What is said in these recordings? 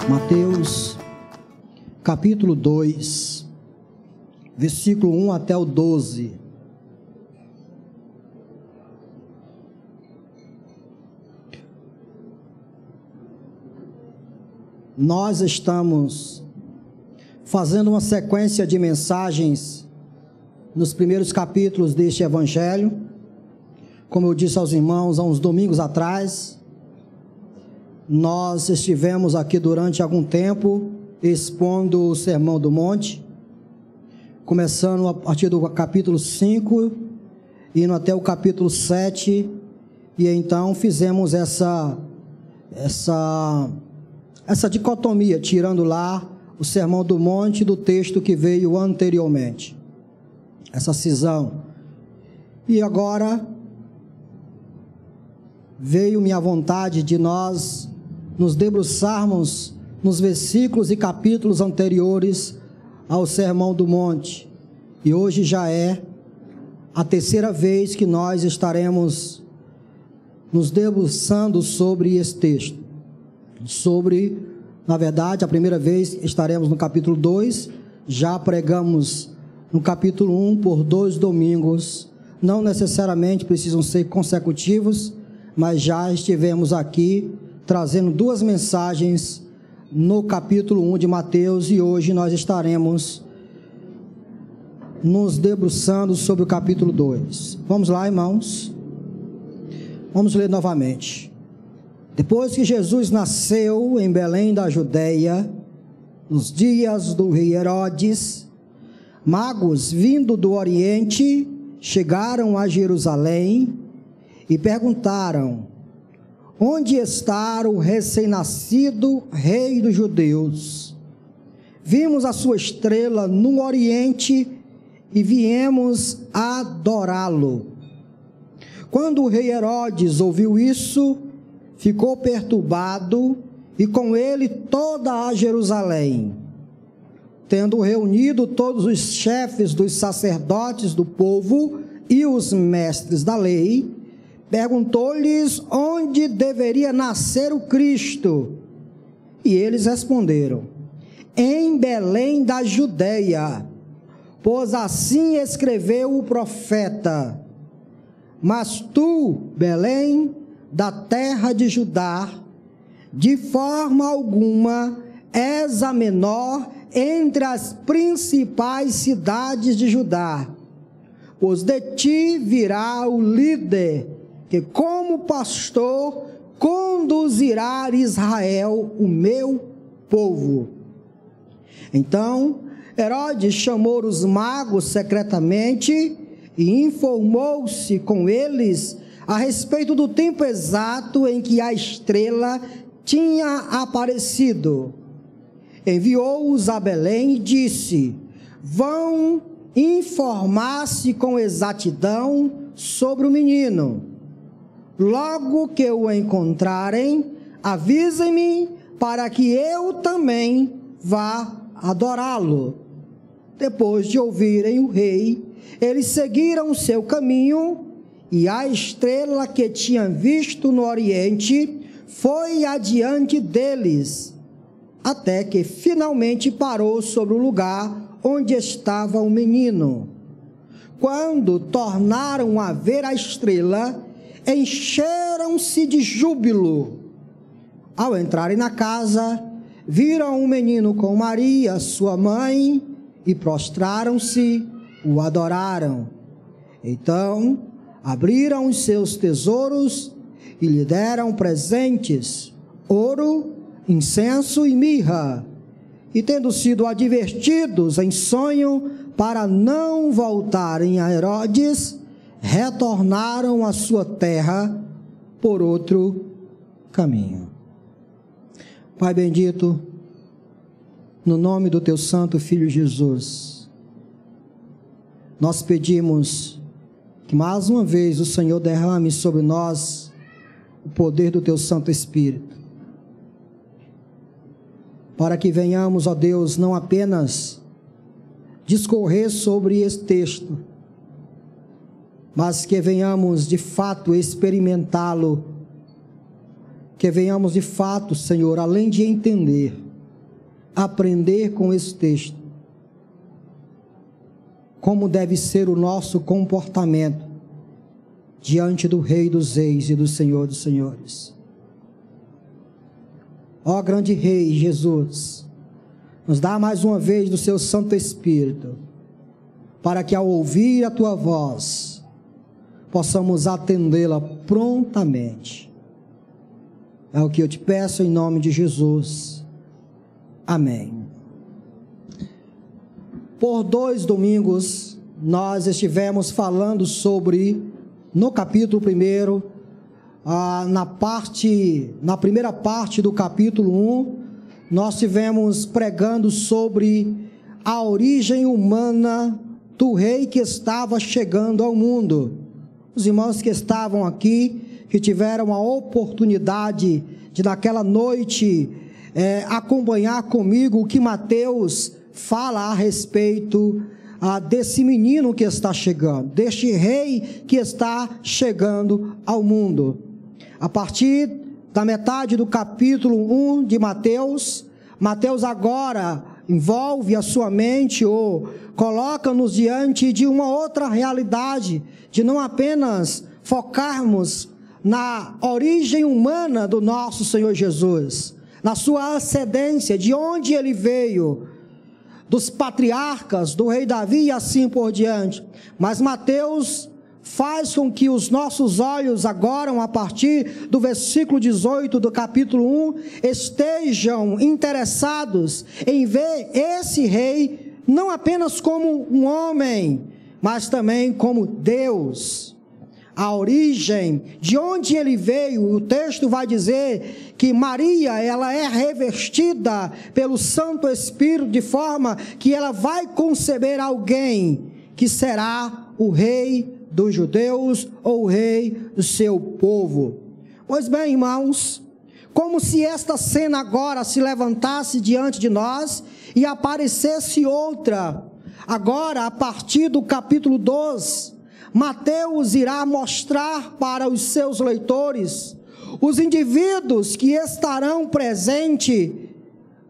Mateus, capítulo 2, versículo 1 até o 12. Nós estamos fazendo uma sequência de mensagens nos primeiros capítulos deste evangelho. Como eu disse aos irmãos há uns domingos atrás, nós estivemos aqui durante algum tempo expondo o Sermão do Monte, começando a partir do capítulo 5, indo até o capítulo 7, e então fizemos essa dicotomia, tirando lá o Sermão do Monte do texto que veio anteriormente, essa cisão. E agora veio minha vontade de nós nos debruçarmos nos versículos e capítulos anteriores ao Sermão do Monte. E hoje já é a terceira vez que nós estaremos nos debruçando sobre esse texto. Na verdade, a primeira vez estaremos no capítulo 2, já pregamos no capítulo 1 por 2 domingos, não necessariamente precisam ser consecutivos, mas já estivemos aqui trazendo 2 mensagens no capítulo 1 de Mateus, e hoje nós estaremos nos debruçando sobre o capítulo 2. Vamos lá, irmãos? Vamos ler novamente. Depois que Jesus nasceu em Belém da Judeia, nos dias do rei Herodes, magos vindo do Oriente chegaram a Jerusalém e perguntaram: onde está o recém-nascido rei dos judeus? Vimos a sua estrela no Oriente e viemos adorá-lo. Quando o rei Herodes ouviu isso, ficou perturbado, e com ele toda a Jerusalém. Tendo reunido todos os chefes dos sacerdotes do povo e os mestres da lei, perguntou-lhes onde deveria nascer o Cristo. E eles responderam: em Belém da Judeia, pois assim escreveu o profeta: mas tu, Belém, da terra de Judá, de forma alguma és a menor entre as principais cidades de Judá, pois de ti virá o líder que como pastor conduzirá Israel, o meu povo. Então Herodes chamou os magos secretamente e informou-se com eles a respeito do tempo exato em que a estrela tinha aparecido. Enviou-os a Belém e disse: vão informar-se com exatidão sobre o menino. Logo que o encontrarem, avisem-me para que eu também vá adorá-lo. Depois de ouvirem o rei, eles seguiram o seu caminho, e a estrela que tinham visto no Oriente foi adiante deles, até que finalmente parou sobre o lugar onde estava o menino. Quando tornaram a ver a estrela, encheram-se de júbilo. Ao entrarem na casa, viram o menino com Maria, sua mãe, e prostraram-se, o adoraram. Então abriram os seus tesouros e lhe deram presentes: ouro, incenso e mirra. E tendo sido advertidos em sonho para não voltarem a Herodes, retornaram à sua terra por outro caminho. Pai bendito, no nome do teu santo Filho Jesus, nós pedimos que mais uma vez o Senhor derrame sobre nós o poder do teu Santo Espírito, para que venhamos, ó Deus, não apenas discorrer sobre esse texto, mas que venhamos de fato experimentá-lo, que venhamos de fato, Senhor, além de entender, aprender com esse texto como deve ser o nosso comportamento diante do Rei dos Reis e do Senhor dos Senhores. Ó grande Rei Jesus, nos dá mais uma vez do seu Santo Espírito, para que ao ouvir a tua voz, possamos atendê-la prontamente. É o que eu te peço em nome de Jesus. Amém. Por 2 domingos, nós estivemos falando sobre, no capítulo 1, na primeira parte do capítulo 1, nós estivemos pregando sobre a origem humana do rei que estava chegando ao mundo. Os irmãos que estavam aqui, que tiveram a oportunidade de naquela noite acompanhar comigo o que Mateus fala a respeito desse menino que está chegando, deste rei que está chegando ao mundo. A partir da metade do capítulo 1 de Mateus, Mateus agora envolve a sua mente ou coloca-nos diante de uma outra realidade, de não apenas focarmos na origem humana do nosso Senhor Jesus, na sua ascendência, de onde ele veio, dos patriarcas, do rei Davi e assim por diante. Mas Mateus faz com que os nossos olhos agora, a partir do versículo 18 do capítulo 1, estejam interessados em ver esse rei, não apenas como um homem, mas também como Deus. A origem, de onde ele veio, o texto vai dizer que Maria, ela é revestida pelo Santo Espírito, de forma que ela vai conceber alguém que será o rei dos judeus, ou o rei do seu povo. Pois bem, irmãos, como se esta cena agora se levantasse diante de nós e aparecesse outra, agora a partir do capítulo 12, Mateus irá mostrar para os seus leitores os indivíduos que estarão presentes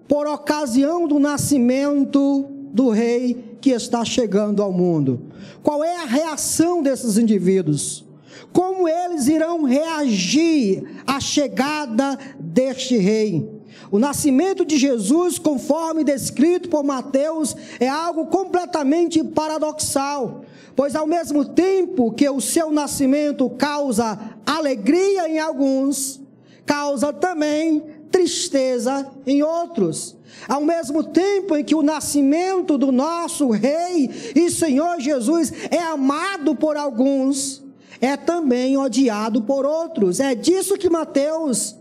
por ocasião do nascimento do rei que está chegando ao mundo. Qual é a reação desses indivíduos? Como eles irão reagir à chegada deste rei? O nascimento de Jesus, conforme descrito por Mateus, é algo completamente paradoxal, pois ao mesmo tempo que o seu nascimento causa alegria em alguns, causa também tristeza em outros. Ao mesmo tempo em que o nascimento do nosso Rei e Senhor Jesus é amado por alguns, é também odiado por outros. É disso que Mateus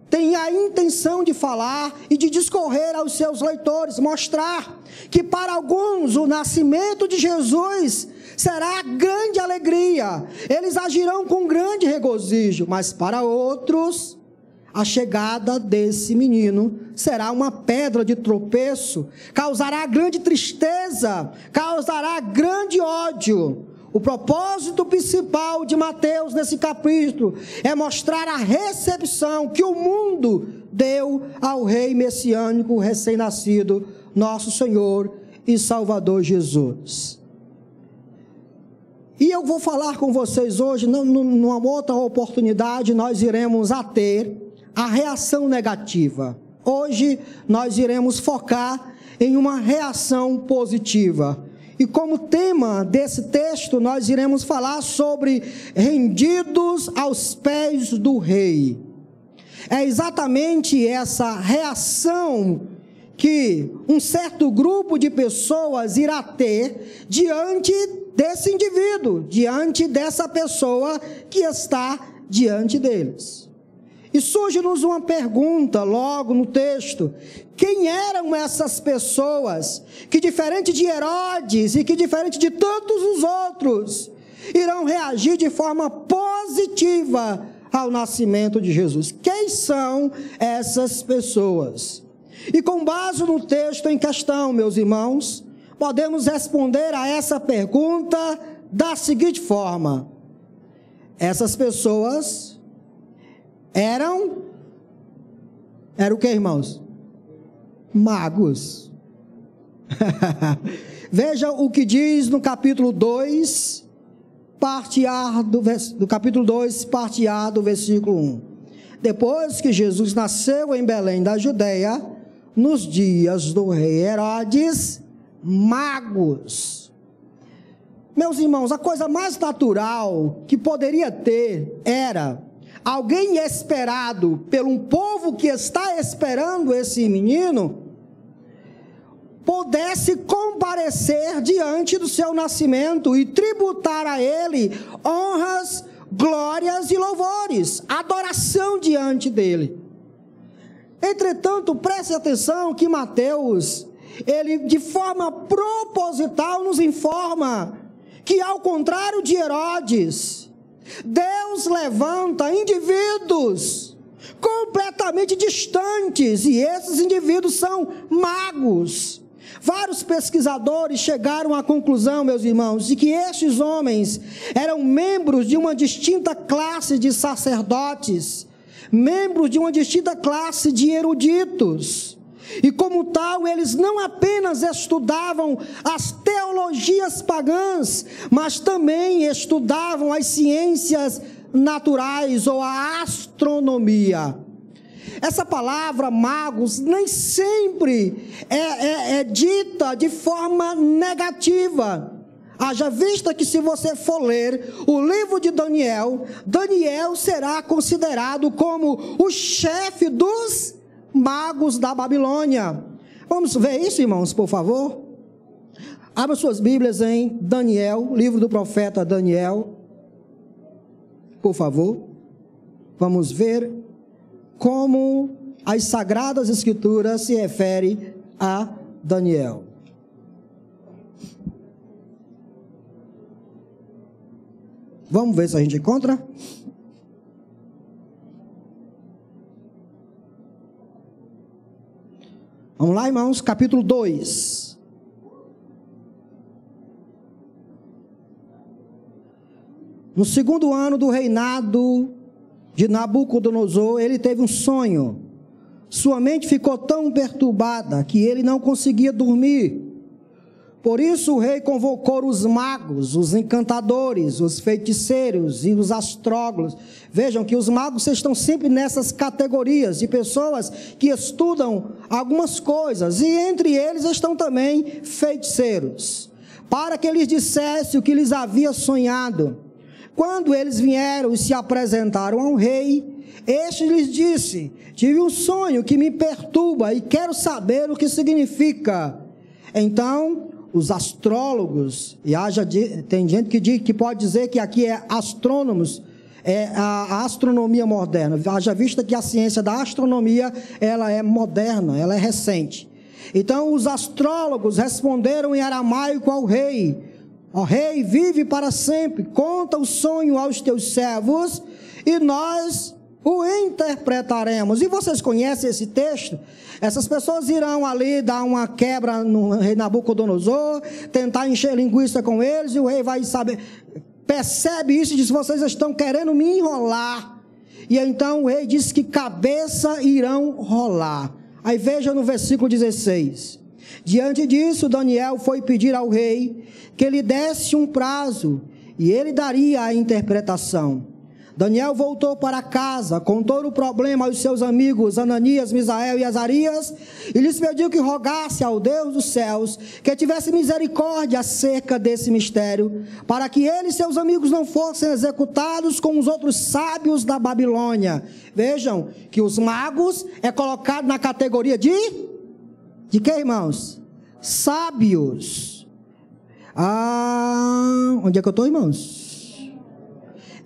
tem a intenção de falar e de discorrer aos seus leitores, mostrar que para alguns o nascimento de Jesus será grande alegria, eles agirão com grande regozijo, mas para outros a chegada desse menino será uma pedra de tropeço, causará grande tristeza, causará grande ódio. O propósito principal de Mateus nesse capítulo é mostrar a recepção que o mundo deu ao rei messiânico recém-nascido, nosso Senhor e Salvador Jesus. E eu vou falar com vocês hoje, numa outra oportunidade, nós iremos ter a reação negativa. Hoje nós iremos focar em uma reação positiva. E como tema desse texto, nós iremos falar sobre rendidos aos pés do rei. É exatamente essa reação que um certo grupo de pessoas irá ter diante desse indivíduo, diante dessa pessoa que está diante deles. E surge-nos uma pergunta logo no texto: quem eram essas pessoas que, diferente de Herodes e que diferente de tantos os outros, irão reagir de forma positiva ao nascimento de Jesus? Quem são essas pessoas? E com base no texto em questão, meus irmãos, podemos responder a essa pergunta da seguinte forma: essas pessoas eram o que, irmãos? magos. Veja o que diz no capítulo 2, parte A do capítulo 2, parte A do versículo 1. Depois que Jesus nasceu em Belém da Judeia, nos dias do rei Herodes, magos. Meus irmãos, a coisa mais natural que poderia ter era alguém esperado por um povo que está esperando esse menino, pudesse comparecer diante do seu nascimento e tributar a ele honras, glórias e louvores, adoração diante dele. Entretanto, preste atenção que Mateus, ele de forma proposital nos informa que, ao contrário de Herodes, Deus levanta indivíduos completamente distantes, e esses indivíduos são magos. Vários pesquisadores chegaram à conclusão, meus irmãos, de que estes homens eram membros de uma distinta classe de sacerdotes, membros de uma distinta classe de eruditos, e como tal, eles não apenas estudavam as teologias pagãs, mas também estudavam as ciências naturais ou a astronomia. Essa palavra magos nem sempre é dita de forma negativa. Haja vista que, se você for ler o livro de Daniel, Daniel será considerado como o chefe dos magos da Babilônia. Vamos ver isso, irmãos, por favor? Abra suas Bíblias em Daniel, livro do profeta Daniel, por favor. Vamos ver como as Sagradas Escrituras se referem a Daniel. Vamos ver se a gente encontra. Vamos lá, irmãos, capítulo 2. No segundo ano do reinado de Nabucodonosor, ele teve um sonho. Sua mente ficou tão perturbada que ele não conseguia dormir. Por isso o rei convocou os magos, os encantadores, os feiticeiros e os astrólogos. Vejam que os magos estão sempre nessas categorias de pessoas que estudam algumas coisas, e entre eles estão também feiticeiros, para que eles dissessem o que lhes havia sonhado. Quando eles vieram e se apresentaram ao rei, este lhes disse: tive um sonho que me perturba e quero saber o que significa. Então os astrólogos, e tem gente que pode dizer que aqui é astrônomos, é a astronomia moderna, haja vista que a ciência da astronomia, ela é moderna, ela é recente. Então os astrólogos responderam em aramaico ao rei: ó rei, vive para sempre, conta o sonho aos teus servos e nós o interpretaremos. E vocês conhecem esse texto? Essas pessoas irão ali dar uma quebra no rei Nabucodonosor, tentar encher linguiça com eles, e o rei vai saber, percebe isso e diz: vocês estão querendo me enrolar. E então o rei diz que cabeça irão rolar. Aí veja no versículo 16. Diante disso, Daniel foi pedir ao rei que lhe desse um prazo, e ele daria a interpretação. Daniel voltou para casa, contou o problema aos seus amigos Ananias, Misael e Azarias, e lhes pediu que rogasse ao Deus dos céus que tivesse misericórdia acerca desse mistério, para que ele e seus amigos não fossem executados com os outros sábios da Babilônia. Vejam que os magos é colocado na categoria de que, irmãos? Sábios. Onde é que eu estou, irmãos?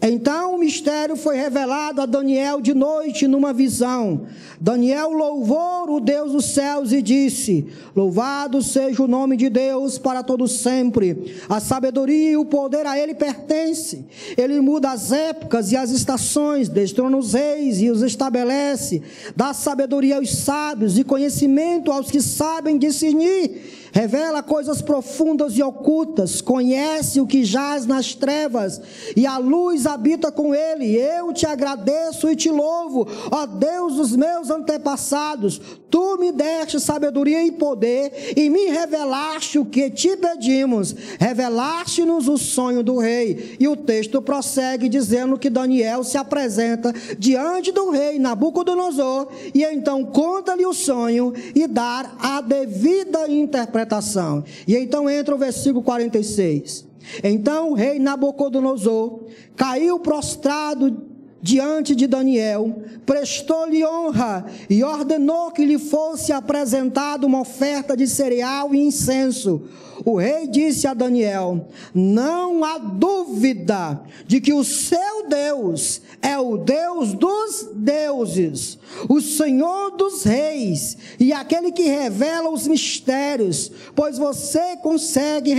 Então o mistério foi revelado a Daniel de noite numa visão. Daniel louvou o Deus dos céus e disse: louvado seja o nome de Deus para todo sempre. A sabedoria e o poder a ele pertence. Ele muda as épocas e as estações, destrona os reis e os estabelece, dá sabedoria aos sábios e conhecimento aos que sabem discernir. Revela coisas profundas e ocultas, conhece o que jaz nas trevas, e a luz Deus habita com ele. Eu te agradeço e te louvo, ó Deus dos meus antepassados. Tu me deste sabedoria e poder e me revelaste o que te pedimos. Revelaste-nos o sonho do rei. E o texto prossegue dizendo que Daniel se apresenta diante do rei Nabucodonosor e então conta-lhe o sonho e dar a devida interpretação. E então entra o versículo 46. Então o rei Nabucodonosor caiu prostrado diante de Daniel, prestou-lhe honra e ordenou que lhe fosse apresentada uma oferta de cereal e incenso. O rei disse a Daniel: não há dúvida de que o seu Deus é o Deus dos deuses, o Senhor dos reis e aquele que revela os mistérios, pois você conseguiu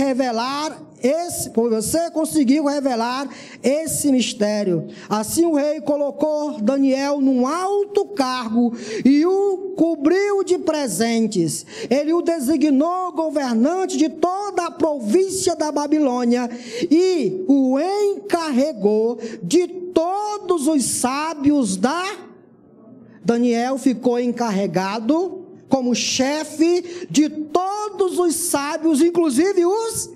revelar esse mistério. Assim o rei colocou Daniel num alto cargo e o cobriu de presentes. Ele o designou governante de toda a província da Babilônia e o encarregou de todos os sábios Daniel ficou encarregado como chefe de todos os sábios, inclusive os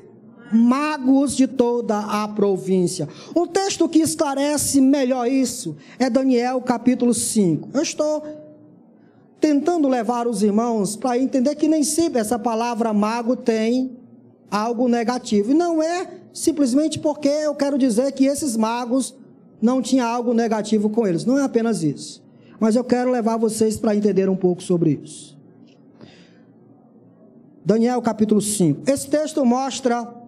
magos de toda a província. Um texto que esclarece melhor isso é Daniel capítulo 5. Eu estou tentando levar os irmãos para entender que nem sempre essa palavra mago tem algo negativo. E não é simplesmente porque eu quero dizer que esses magos não tinham algo negativo com eles. Não é apenas isso. Mas eu quero levar vocês para entender um pouco sobre isso. Daniel capítulo 5. Esse texto mostra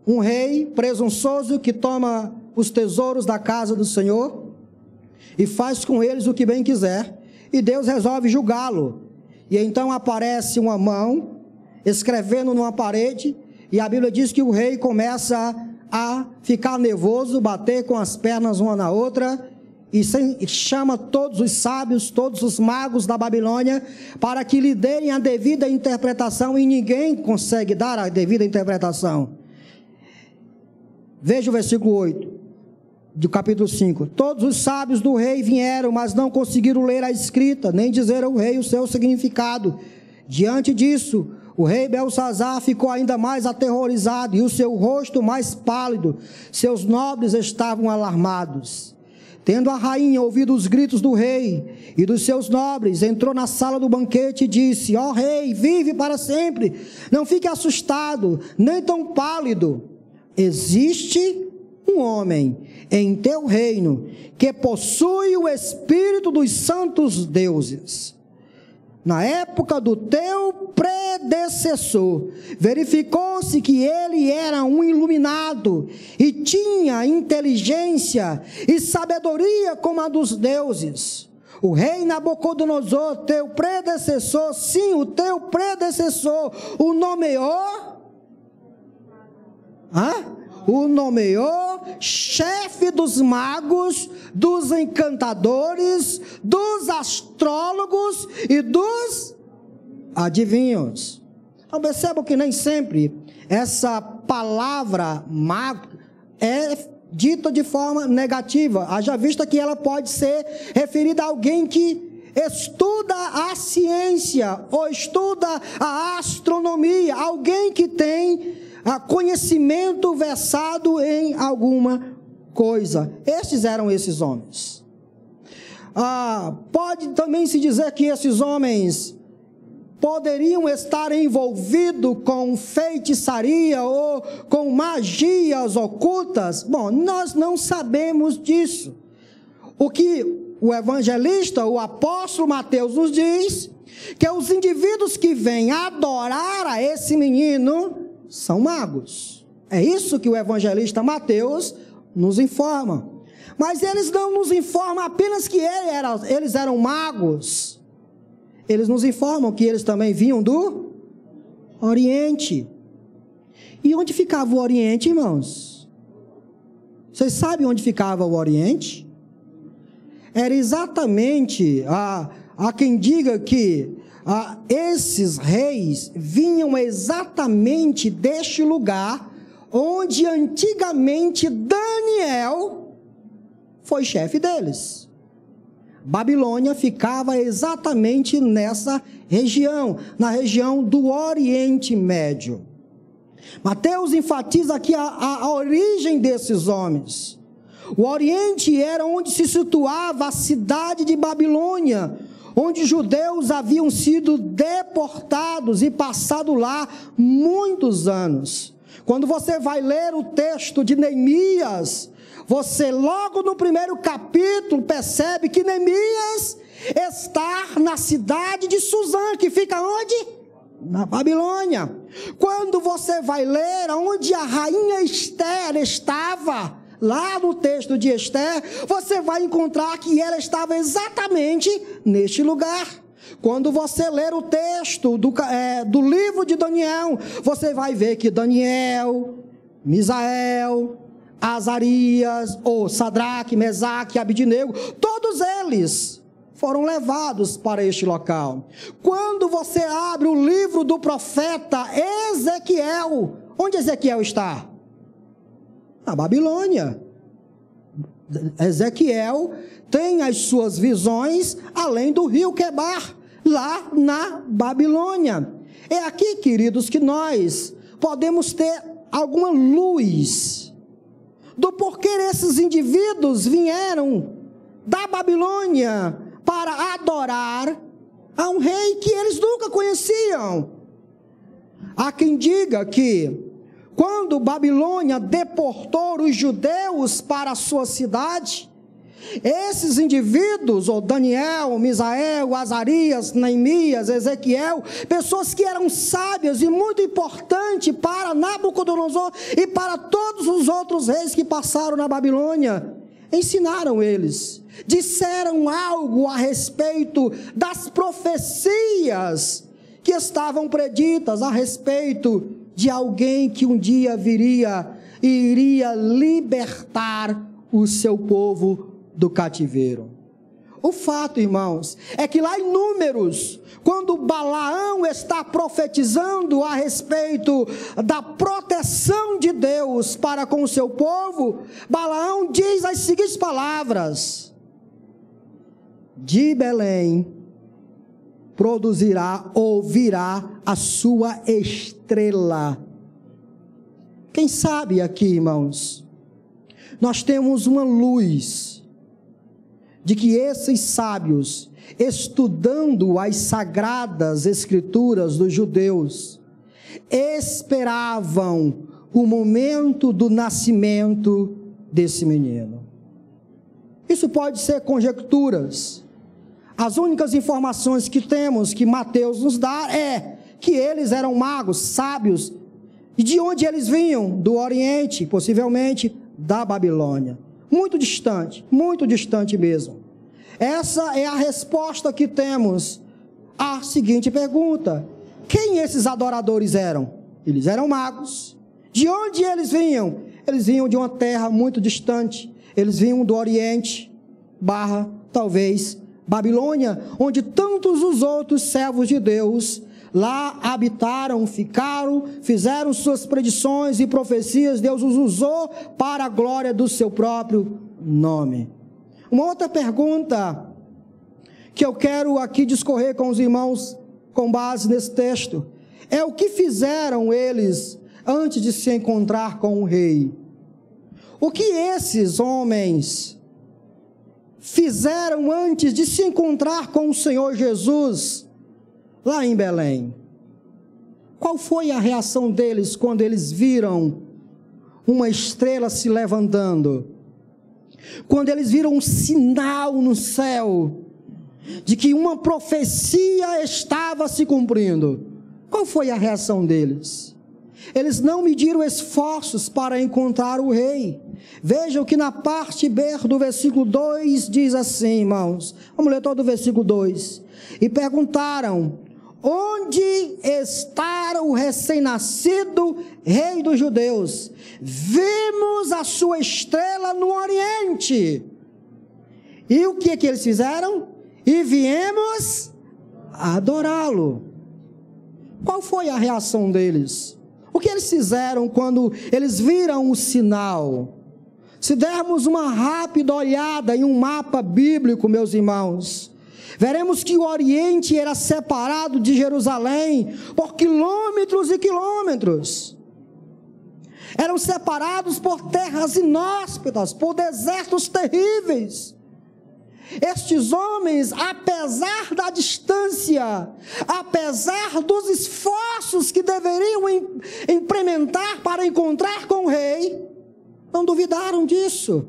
um rei presunçoso que toma os tesouros da casa do Senhor e faz com eles o que bem quiser, e Deus resolve julgá-lo. E então aparece uma mão escrevendo numa parede, e a Bíblia diz que o rei começa a ficar nervoso, bater com as pernas uma na outra, e chama todos os sábios, todos os magos da Babilônia, para que lhe deem a devida interpretação, e ninguém consegue dar a devida interpretação. Veja o versículo 8, do capítulo 5. Todos os sábios do rei vieram, mas não conseguiram ler a escrita, nem dizer ao rei o seu significado. Diante disso, o rei Belsazar ficou ainda mais aterrorizado, e o seu rosto mais pálido. Seus nobres estavam alarmados. Tendo a rainha ouvido os gritos do rei e dos seus nobres, entrou na sala do banquete e disse: ó rei, vive para sempre, não fique assustado, nem tão pálido. Existe um homem em teu reino que possui o espírito dos santos deuses. Na época do teu predecessor, verificou-se que ele era um iluminado e tinha inteligência e sabedoria como a dos deuses. O rei Nabucodonosor, teu predecessor, sim, o teu predecessor, o nomeou chefe dos magos, dos encantadores, dos astrólogos e dos adivinhos. Então percebam que nem sempre essa palavra mago é dita de forma negativa, haja vista que ela pode ser referida a alguém que estuda a ciência ou estuda a astronomia, alguém que tem conhecimento versado em alguma coisa. Estes eram esses homens. Pode também se dizer que esses homens poderiam estar envolvidos com feitiçaria ou com magias ocultas. Bom, nós não sabemos disso. O que o evangelista, o apóstolo Mateus nos diz, que os indivíduos que vêm adorar a esse menino são magos. É isso que o evangelista Mateus nos informa. Mas eles não nos informam apenas que eles eram magos. Eles nos informam que eles também vinham do Oriente. E onde ficava o Oriente, irmãos? Vocês sabem onde ficava o Oriente? Era exatamente, há quem diga que esses reis vinham exatamente deste lugar onde antigamente Daniel foi chefe deles. Babilônia ficava exatamente nessa região, na região do Oriente Médio. Mateus enfatiza aqui a origem desses homens. O Oriente era onde se situava a cidade de Babilônia, onde judeus haviam sido deportados e passado lá muitos anos. Quando você vai ler o texto de Neemias, você logo no primeiro capítulo percebe que Neemias está na cidade de Suzã, que fica onde? Na Babilônia. Quando você vai ler onde a rainha Esther estava, lá no texto de Esther, você vai encontrar que ela estava exatamente neste lugar. Quando você ler o texto do livro de Daniel, você vai ver que Daniel, Misael, Azarias, ou Sadraque, Mesaque, Abidnego, todos eles foram levados para este local. Quando você abre o livro do profeta Ezequiel, onde Ezequiel está? Na Babilônia. Ezequiel tem as suas visões além do rio Quebar, lá na Babilônia. É aqui, queridos, que nós podemos ter alguma luz do porquê esses indivíduos vieram da Babilônia para adorar a um rei que eles nunca conheciam. Há quem diga que quando Babilônia deportou os judeus para a sua cidade, esses indivíduos, ou Daniel, Misael, Azarias, Neemias, Ezequiel, pessoas que eram sábias e muito importantes para Nabucodonosor e para todos os outros reis que passaram na Babilônia, ensinaram eles, disseram algo a respeito das profecias que estavam preditas a respeito de alguém que um dia viria e iria libertar o seu povo do cativeiro. O fato, irmãos, é que lá em Números, quando Balaão está profetizando a respeito da proteção de Deus para com o seu povo, Balaão diz as seguintes palavras: de Belém produzirá ou virá a sua estrela. Quem sabe aqui, irmãos, nós temos uma luz de que esses sábios, estudando as sagradas escrituras dos judeus, esperavam o momento do nascimento desse menino. Isso pode ser conjecturas. As únicas informações que temos, que Mateus nos dá, é que eles eram magos, sábios. E de onde eles vinham? Do Oriente, possivelmente da Babilônia. Muito distante mesmo. Essa é a resposta que temos à seguinte pergunta: quem esses adoradores eram? Eles eram magos. De onde eles vinham? Eles vinham de uma terra muito distante. Eles vinham do Oriente, talvez, Babilônia, onde tantos os outros servos de Deus lá habitaram, ficaram, fizeram suas predições e profecias. Deus os usou para a glória do seu próprio nome. Uma outra pergunta que eu quero aqui discorrer com os irmãos com base nesse texto é: o que fizeram eles antes de se encontrar com o rei? O que esses homens fizeram antes de se encontrar com o Senhor Jesus lá em Belém? Qual foi a reação deles quando eles viram uma estrela se levantando? Quando eles viram um sinal no céu de que uma profecia estava se cumprindo? Qual foi a reação deles? Eles não mediram esforços para encontrar o rei. Vejam que na parte B do versículo 2 diz assim, irmãos. Vamos ler todo o versículo 2. E perguntaram: onde está o recém-nascido rei dos judeus? Vimos a sua estrela no Oriente. E o que eles fizeram? E viemos adorá-lo. Qual foi a reação deles? O que eles fizeram quando eles viram o sinal? Se dermos uma rápida olhada em um mapa bíblico, meus irmãos, veremos que o Oriente era separado de Jerusalém por quilômetros e quilômetros. Eram separados por terras inóspitas, por desertos terríveis. Estes homens, apesar da distância, apesar dos esforços que deveriam implementar para encontrar com o rei, não duvidaram disso,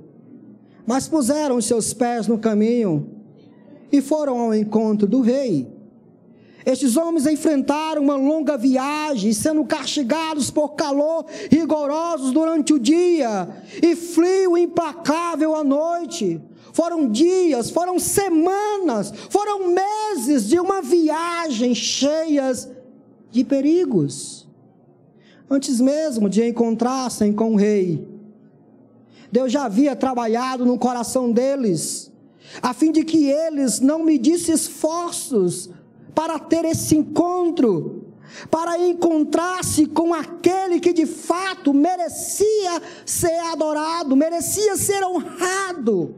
mas puseram seus pés no caminho e foram ao encontro do rei. Estes homens enfrentaram uma longa viagem, sendo castigados por calor rigorosos durante o dia e frio implacável à noite. Foram dias, foram semanas, foram meses de uma viagem cheias de perigos. Antes mesmo de encontrar-se com o rei, Deus já havia trabalhado no coração deles, a fim de que eles não medissem esforços para ter esse encontro, para encontrar-se com aquele que de fato merecia ser adorado, merecia ser honrado.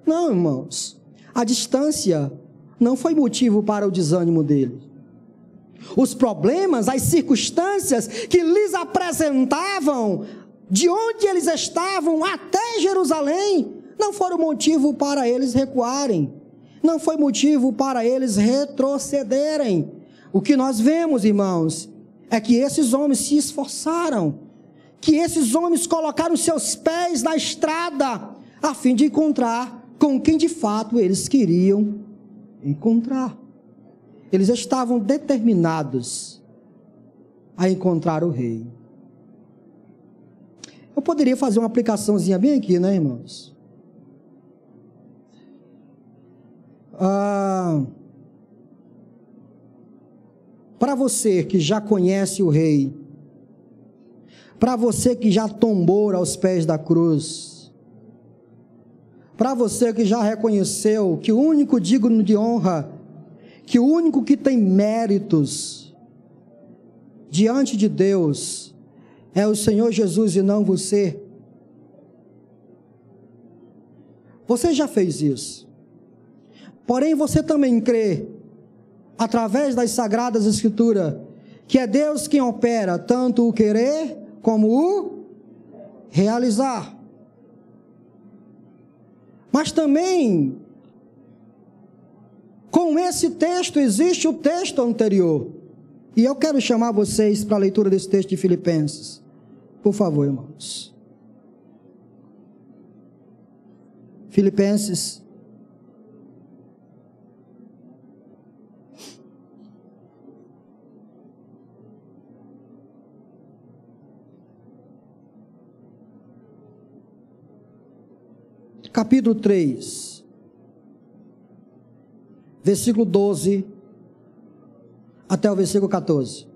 Não, irmãos, a distância não foi motivo para o desânimo dele. Os problemas, as circunstâncias que lhes apresentavam, de onde eles estavam até Jerusalém, não foram motivo para eles recuarem, não foi motivo para eles retrocederem. O que nós vemos, irmãos, é que esses homens se esforçaram, que esses homens colocaram seus pés na estrada, a fim de encontrar com quem de fato eles queriam encontrar. Eles estavam determinados a encontrar o rei. Eu poderia fazer uma aplicaçãozinha bem aqui, né, irmãos? Para você que já conhece o rei, para você que já tombou aos pés da cruz, para você que já reconheceu que o único digno de honra, que o único que tem méritos diante de Deus é o Senhor Jesus e não você. Você já fez isso. Porém, você também crê, através das Sagradas Escrituras, que é Deus quem opera tanto o querer como o realizar. Mas também, com esse texto, existe o texto anterior. E eu quero chamar vocês para a leitura desse texto de Filipenses. Por favor, irmãos. Filipenses. Capítulo 3, versículo 12, até o versículo 14.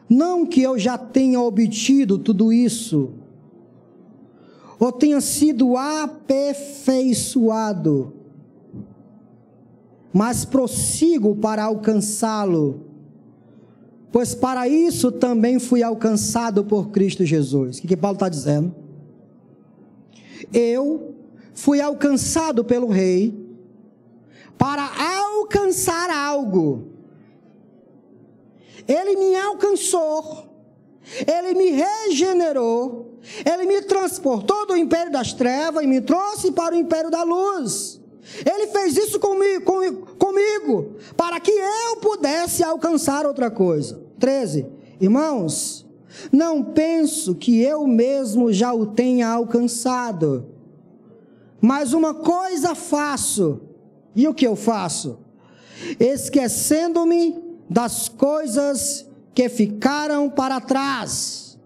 Não que eu já tenha obtido tudo isso, ou tenha sido aperfeiçoado, mas prossigo para alcançá-lo, pois para isso também fui alcançado por Cristo Jesus. O que Paulo está dizendo? Eu fui alcançado pelo rei para alcançar algo. Ele me alcançou, ele me regenerou, ele me transportou do império das trevas e me trouxe para o império da luz. Ele fez isso comigo, para que eu pudesse alcançar outra coisa. 13. Irmãos, não penso que eu mesmo já o tenha alcançado, mas uma coisa faço. E o que eu faço? Esquecendo-me das coisas que ficaram para trás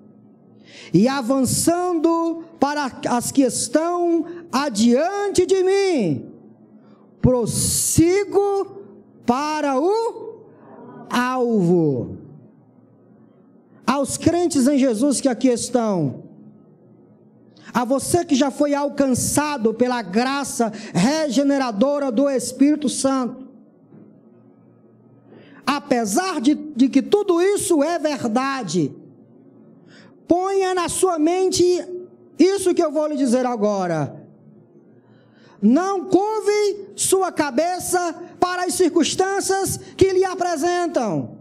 e avançando para as que estão adiante de mim, prossigo para o alvo. Aos crentes em Jesus que aqui estão, a você que já foi alcançado pela graça regeneradora do Espírito Santo, apesar de que tudo isso é verdade, ponha na sua mente isso que eu vou lhe dizer agora. Não curve sua cabeça para as circunstâncias que lhe apresentam.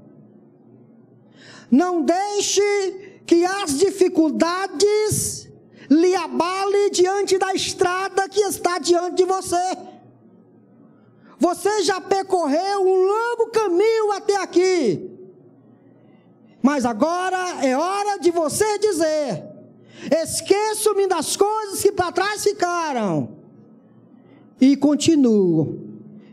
Não deixe que as dificuldades lhe abale diante da estrada que está diante de você. Você já percorreu um longo caminho até aqui. Mas agora é hora de você dizer: esqueço-me das coisas que para trás ficaram e continuo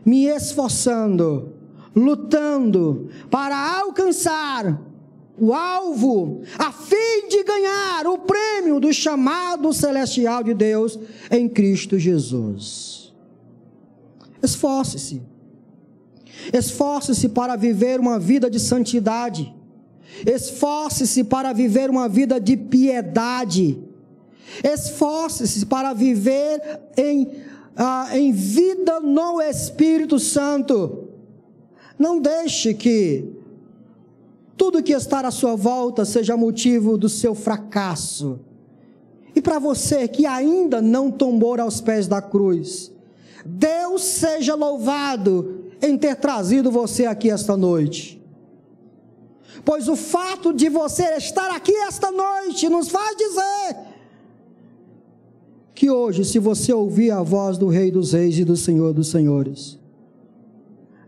me esforçando, lutando para alcançar o alvo, a fim de ganhar o prêmio do chamado celestial de Deus em Cristo Jesus. Esforce-se. Esforce-se para viver uma vida de santidade. Esforce-se para viver uma vida de piedade. Esforce-se para viver em vida no Espírito Santo. Não deixe que tudo que está à sua volta seja motivo do seu fracasso. E para você que ainda não tombou aos pés da cruz, Deus seja louvado em ter trazido você aqui esta noite. Pois o fato de você estar aqui esta noite nos faz dizer que hoje, se você ouvir a voz do Rei dos Reis e do Senhor dos Senhores,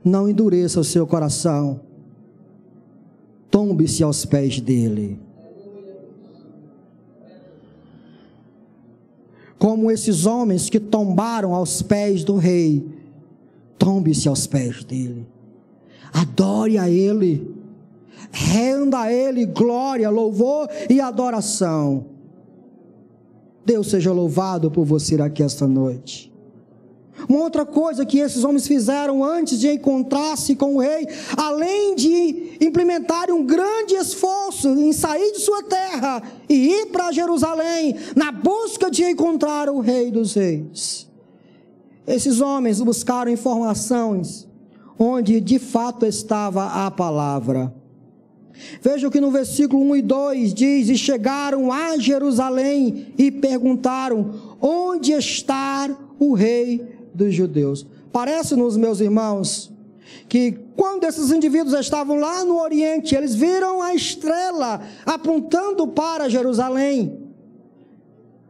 não endureça o seu coração. Tombe-se aos pés dele. Como esses homens que tombaram aos pés do rei, tombe-se aos pés dele. Adore a ele. Renda a ele glória, louvor e adoração. Deus seja louvado por você aqui esta noite. Uma outra coisa que esses homens fizeram antes de encontrar-se com o rei, além de implementarem um grande esforço em sair de sua terra e ir para Jerusalém, na busca de encontrar o Rei dos Reis, esses homens buscaram informações onde de fato estava a palavra. Veja que no versículo 1 e 2 diz: e chegaram a Jerusalém e perguntaram: onde está o rei dos judeus? Parece-nos, meus irmãos, que quando esses indivíduos estavam lá no Oriente, eles viram a estrela apontando para Jerusalém.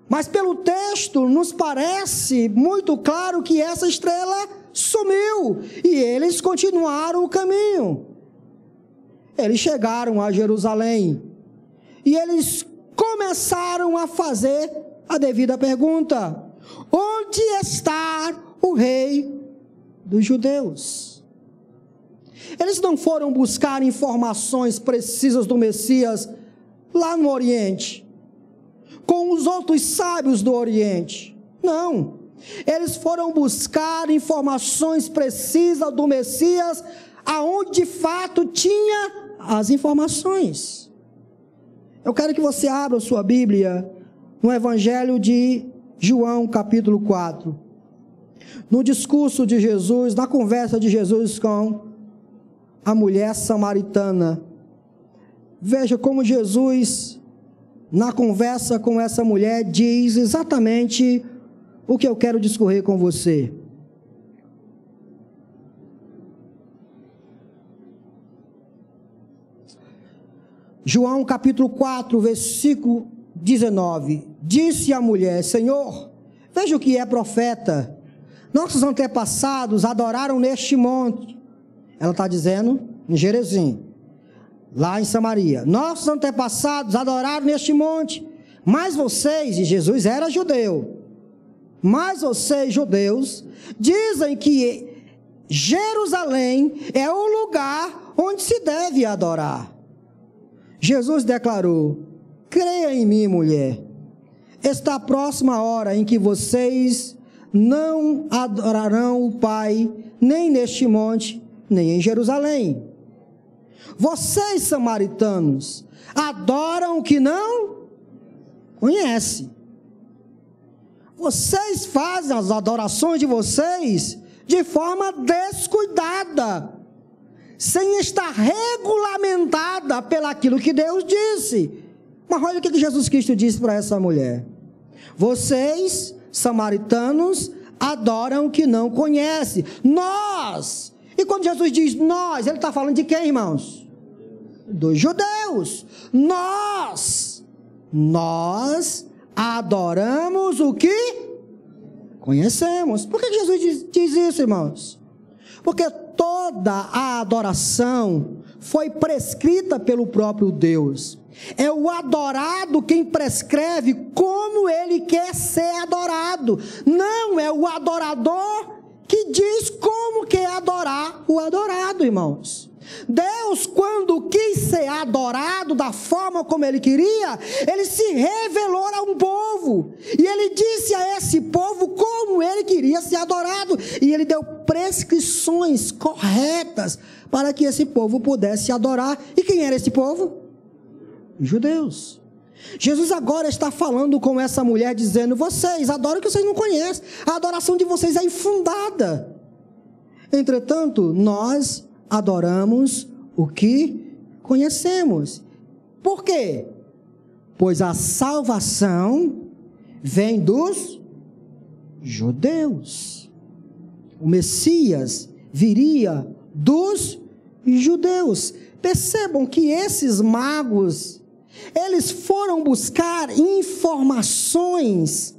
Mas pelo texto nos parece muito claro que essa estrela sumiu e eles continuaram o caminho. Eles chegaram a Jerusalém e eles começaram a fazer a devida pergunta: onde está o rei dos judeus? Eles não foram buscar informações precisas do Messias lá no Oriente, com os outros sábios do Oriente. Não, eles foram buscar informações precisas do Messias, aonde de fato tinha as informações. Eu quero que você abra sua Bíblia no Evangelho de João, capítulo 4. No discurso de Jesus, na conversa de Jesus com a mulher samaritana. Veja como Jesus, na conversa com essa mulher, diz exatamente o que eu quero discorrer com você. João capítulo 4, versículo 19. Disse a mulher: Senhor, veja o que é profeta. Nossos antepassados adoraram neste monte. Ela está dizendo em Gerezim, lá em Samaria. Nossos antepassados adoraram neste monte. Mas vocês, e Jesus era judeu, mas vocês, judeus, dizem que Jerusalém é o lugar onde se deve adorar. Jesus declarou: creia em mim, mulher. Está próxima a hora em que vocês não adorarão o Pai, nem neste monte, nem em Jerusalém. Vocês, samaritanos, adoram o que não conhecem. Vocês fazem as adorações de vocês de forma descuidada, sem estar regulamentada pelaquilo que Deus disse. Mas olha o que Jesus Cristo disse para essa mulher: vocês, samaritanos, adoram o que não conhecem. Nós, e quando Jesus diz nós, ele está falando de quem, irmãos? Dos judeus. Nós adoramos o que conhecemos. Por que Jesus diz isso, irmãos? Porque toda a adoração foi prescrita pelo próprio Deus. É o adorado quem prescreve como ele quer ser adorado. Não é o adorador que diz como quer adorar o adorado, irmãos. Deus, quando quis ser adorado da forma como ele queria, ele se revelou a um povo, e ele disse a esse povo como ele queria ser adorado, e ele deu prescrições corretas para que esse povo pudesse adorar. E quem era esse povo? Os judeus. Jesus agora está falando com essa mulher, dizendo: vocês adoram o que vocês não conhecem, a adoração de vocês é infundada. Entretanto, nós adoramos o que conhecemos. Por quê? Pois a salvação vem dos judeus. O Messias viria dos judeus. Percebam que esses magos, eles foram buscar informações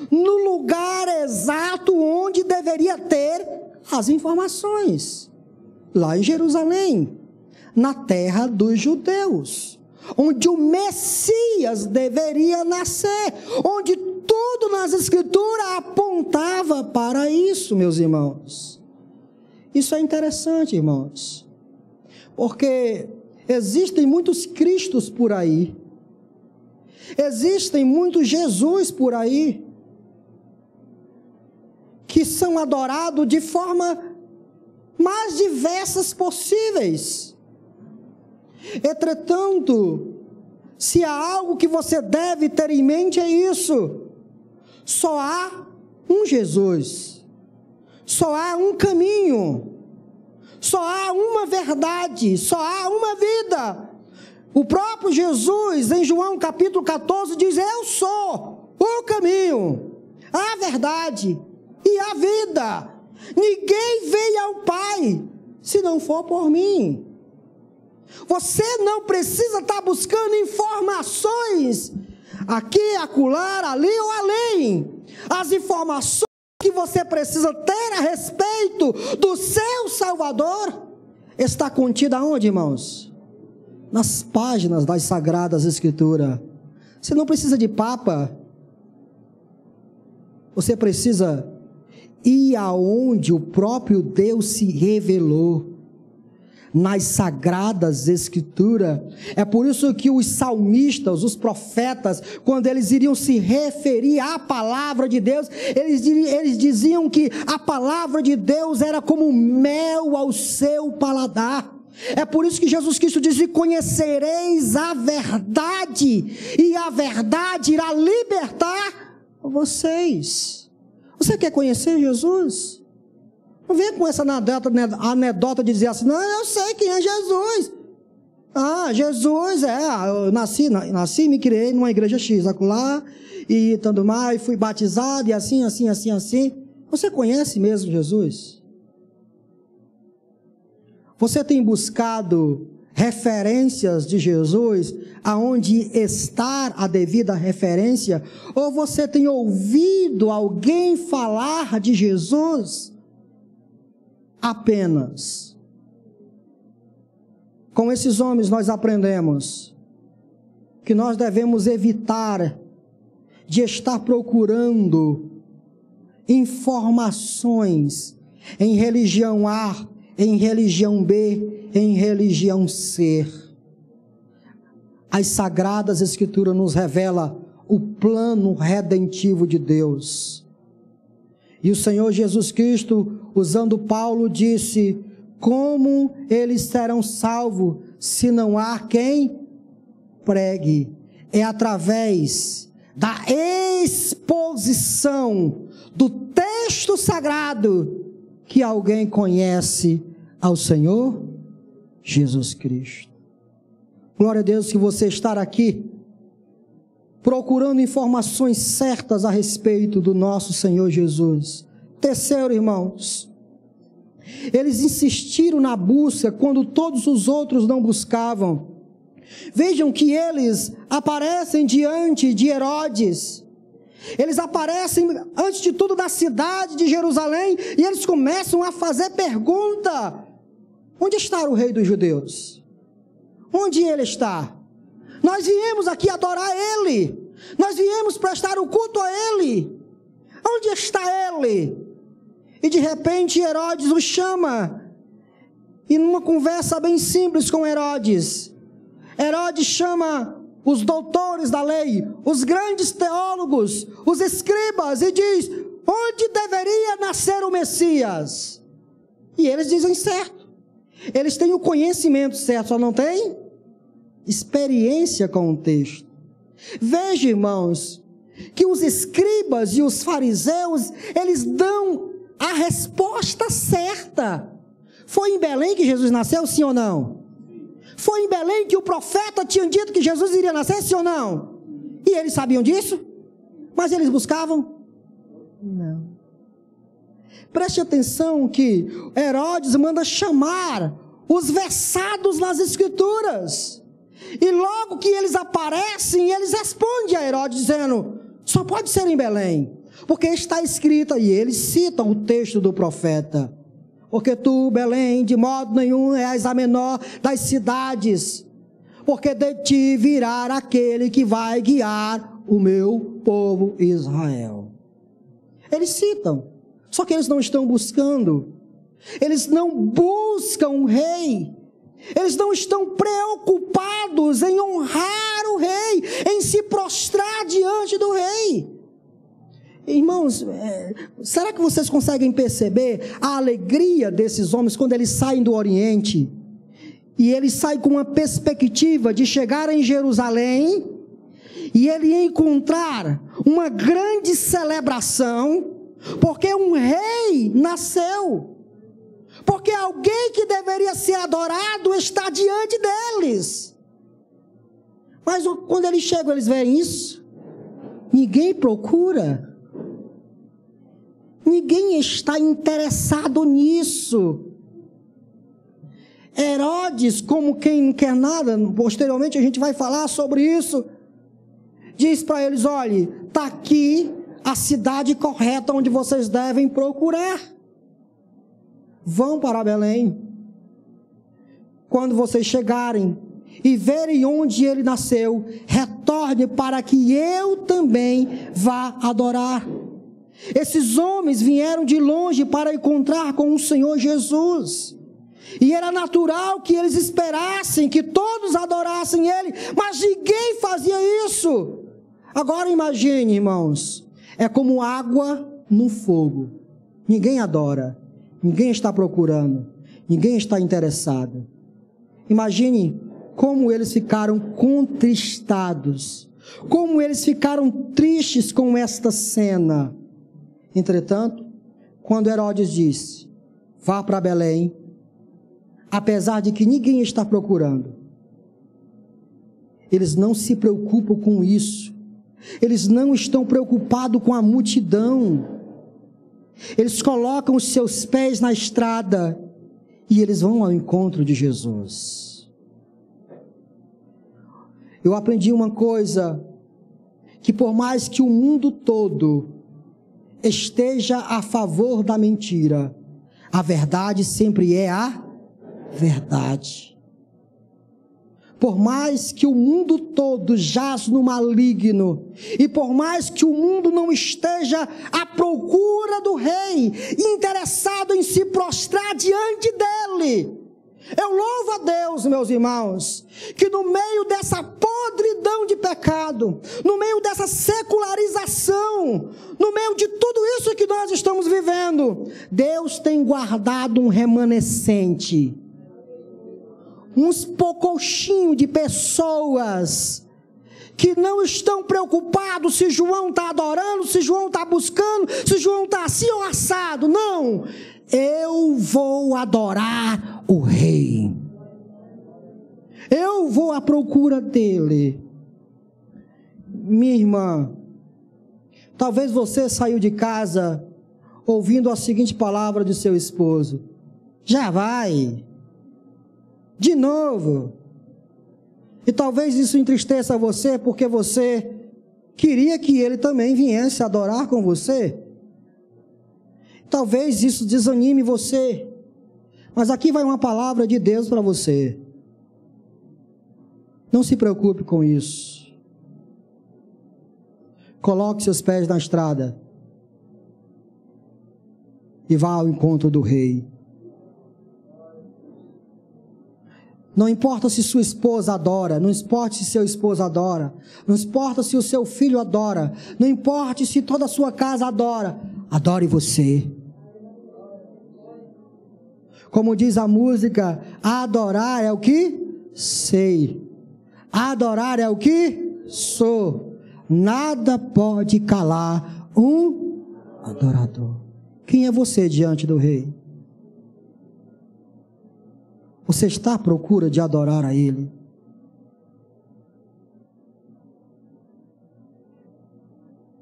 no lugar exato onde deveria ter as informações. Lá em Jerusalém, na terra dos judeus, onde o Messias deveria nascer, onde tudo nas Escrituras apontava para isso, meus irmãos. Isso é interessante, irmãos, porque existem muitos Cristos por aí, existem muitos Jesus por aí, que são adorados de forma mais diversas possíveis. Entretanto, se há algo que você deve ter em mente, é isso: só há um Jesus, só há um caminho, só há uma verdade, só há uma vida. O próprio Jesus, em João capítulo 14, diz: eu sou o caminho, a verdade e a vida. Ninguém veio ao Pai se não for por mim. Você não precisa estar buscando informações aqui, acolá, ali ou além. As informações que você precisa ter a respeito do seu Salvador está contida onde, irmãos? Nas páginas das Sagradas Escrituras. Você não precisa de papa. Você precisa ir aonde o próprio Deus se revelou, nas Sagradas Escrituras. É por isso que os salmistas, os profetas, quando eles iriam se referir à palavra de Deus, eles diziam que a palavra de Deus era como mel ao seu paladar. É por isso que Jesus Cristo diz: conhecereis a verdade, e a verdade irá libertar vocês. Você quer conhecer Jesus? Não venha com essa anedota de dizer assim: não, eu sei quem é Jesus. Jesus eu nasci, me criei numa igreja X, acolá, e tanto mais, fui batizado, e assim. Você conhece mesmo Jesus? Você tem buscado referências de Jesus aonde está a devida referência? Ou você tem ouvido alguém falar de Jesus apenas? Com esses homens nós aprendemos que nós devemos evitar de estar procurando informações em religião A, em religião B, em religião C. As Sagradas Escrituras nos revelam o plano redentivo de Deus. E o Senhor Jesus Cristo, usando Paulo, disse: como eles serão salvos se não há quem pregue? É através da exposição do texto sagrado que alguém conhece ao Senhor Jesus Cristo. Glória a Deus que você está aqui procurando informações certas a respeito do nosso Senhor Jesus. Terceiro, irmãos, eles insistiram na busca quando todos os outros não buscavam. Vejam que eles aparecem diante de Herodes. Eles aparecem, antes de tudo, da cidade de Jerusalém, e eles começam a fazer pergunta: onde está o rei dos judeus? Onde ele está? Nós viemos aqui adorar ele, nós viemos prestar o culto a ele. Onde está ele? E de repente Herodes o chama, e numa conversa bem simples com Herodes chama os doutores da lei, os grandes teólogos, os escribas, e diz: onde deveria nascer o Messias? E eles dizem certo. Eles têm o conhecimento certo, só não têm experiência com o texto. Veja, irmãos, que os escribas e os fariseus, eles dão a resposta certa. Foi em Belém que Jesus nasceu, sim ou não? Foi em Belém que o profeta tinha dito que Jesus iria nascer, sim ou não? E eles sabiam disso? Mas eles buscavam? Não. Preste atenção que Herodes manda chamar os versados nas Escrituras. E logo que eles aparecem, eles respondem a Herodes dizendo: só pode ser em Belém, porque está escrito, e eles citam o texto do profeta: porque tu, Belém, de modo nenhum és a menor das cidades, porque de ti virá aquele que vai guiar o meu povo Israel. Eles citam, só que eles não estão buscando, eles não buscam um rei, eles não estão preocupados em honrar o rei, em se prostrar diante do rei. Irmãos, será que vocês conseguem perceber a alegria desses homens quando eles saem do Oriente? E eles saem com uma perspectiva de chegar em Jerusalém e ele encontrar uma grande celebração, porque um rei nasceu, porque alguém que deveria ser adorado está diante deles. Mas quando eles chegam, eles veem isso, ninguém procura. Ninguém está interessado nisso. Herodes, como quem não quer nada, posteriormente a gente vai falar sobre isso, diz para eles: olhe, está aqui a cidade correta onde vocês devem procurar. Vão para Belém. Quando vocês chegarem e verem onde ele nasceu, retorne para que eu também vá adorar. Esses homens vieram de longe para encontrar com o Senhor Jesus, e era natural que eles esperassem que todos adorassem ele, mas ninguém fazia isso. Agora imagine, irmãos, é como água no fogo. Ninguém adora, ninguém está procurando, ninguém está interessado. Imagine como eles ficaram contristados, como eles ficaram tristes com esta cena. Entretanto, quando Herodes disse: vá para Belém, apesar de que ninguém está procurando, eles não se preocupam com isso, eles não estão preocupados com a multidão, eles colocam os seus pés na estrada e eles vão ao encontro de Jesus. Eu aprendi uma coisa, que por mais que o mundo todo esteja a favor da mentira, a verdade sempre é a verdade. Por mais que o mundo todo jaz no maligno, e por mais que o mundo não esteja à procura do rei, interessado em se prostrar diante dele, eu louvo a Deus, meus irmãos, que no meio dessa podridão de pecado, no meio dessa secularização, no meio de tudo isso que nós estamos vivendo, Deus tem guardado um remanescente, uns poucochinhos de pessoas que não estão preocupados se João está adorando, se João está buscando, se João está assim ou assado. Não, eu vou adorar o rei. Eu vou à procura dele. Minha irmã, talvez você saiu de casa ouvindo a seguinte palavra de seu esposo: já vai, de novo. E talvez isso entristeça você, porque você queria que ele também viesse adorar com você. Talvez isso desanime você. Mas aqui vai uma palavra de Deus para você. Não se preocupe com isso. Coloque seus pés na estrada e vá ao encontro do Rei. Não importa se sua esposa adora, não importa se seu esposo adora, não importa se o seu filho adora, não importa se toda a sua casa adora, adore você. Como diz a música, adorar é o que sei, adorar é o que sou, nada pode calar um adorador. Quem é você diante do Rei? Você está à procura de adorar a Ele?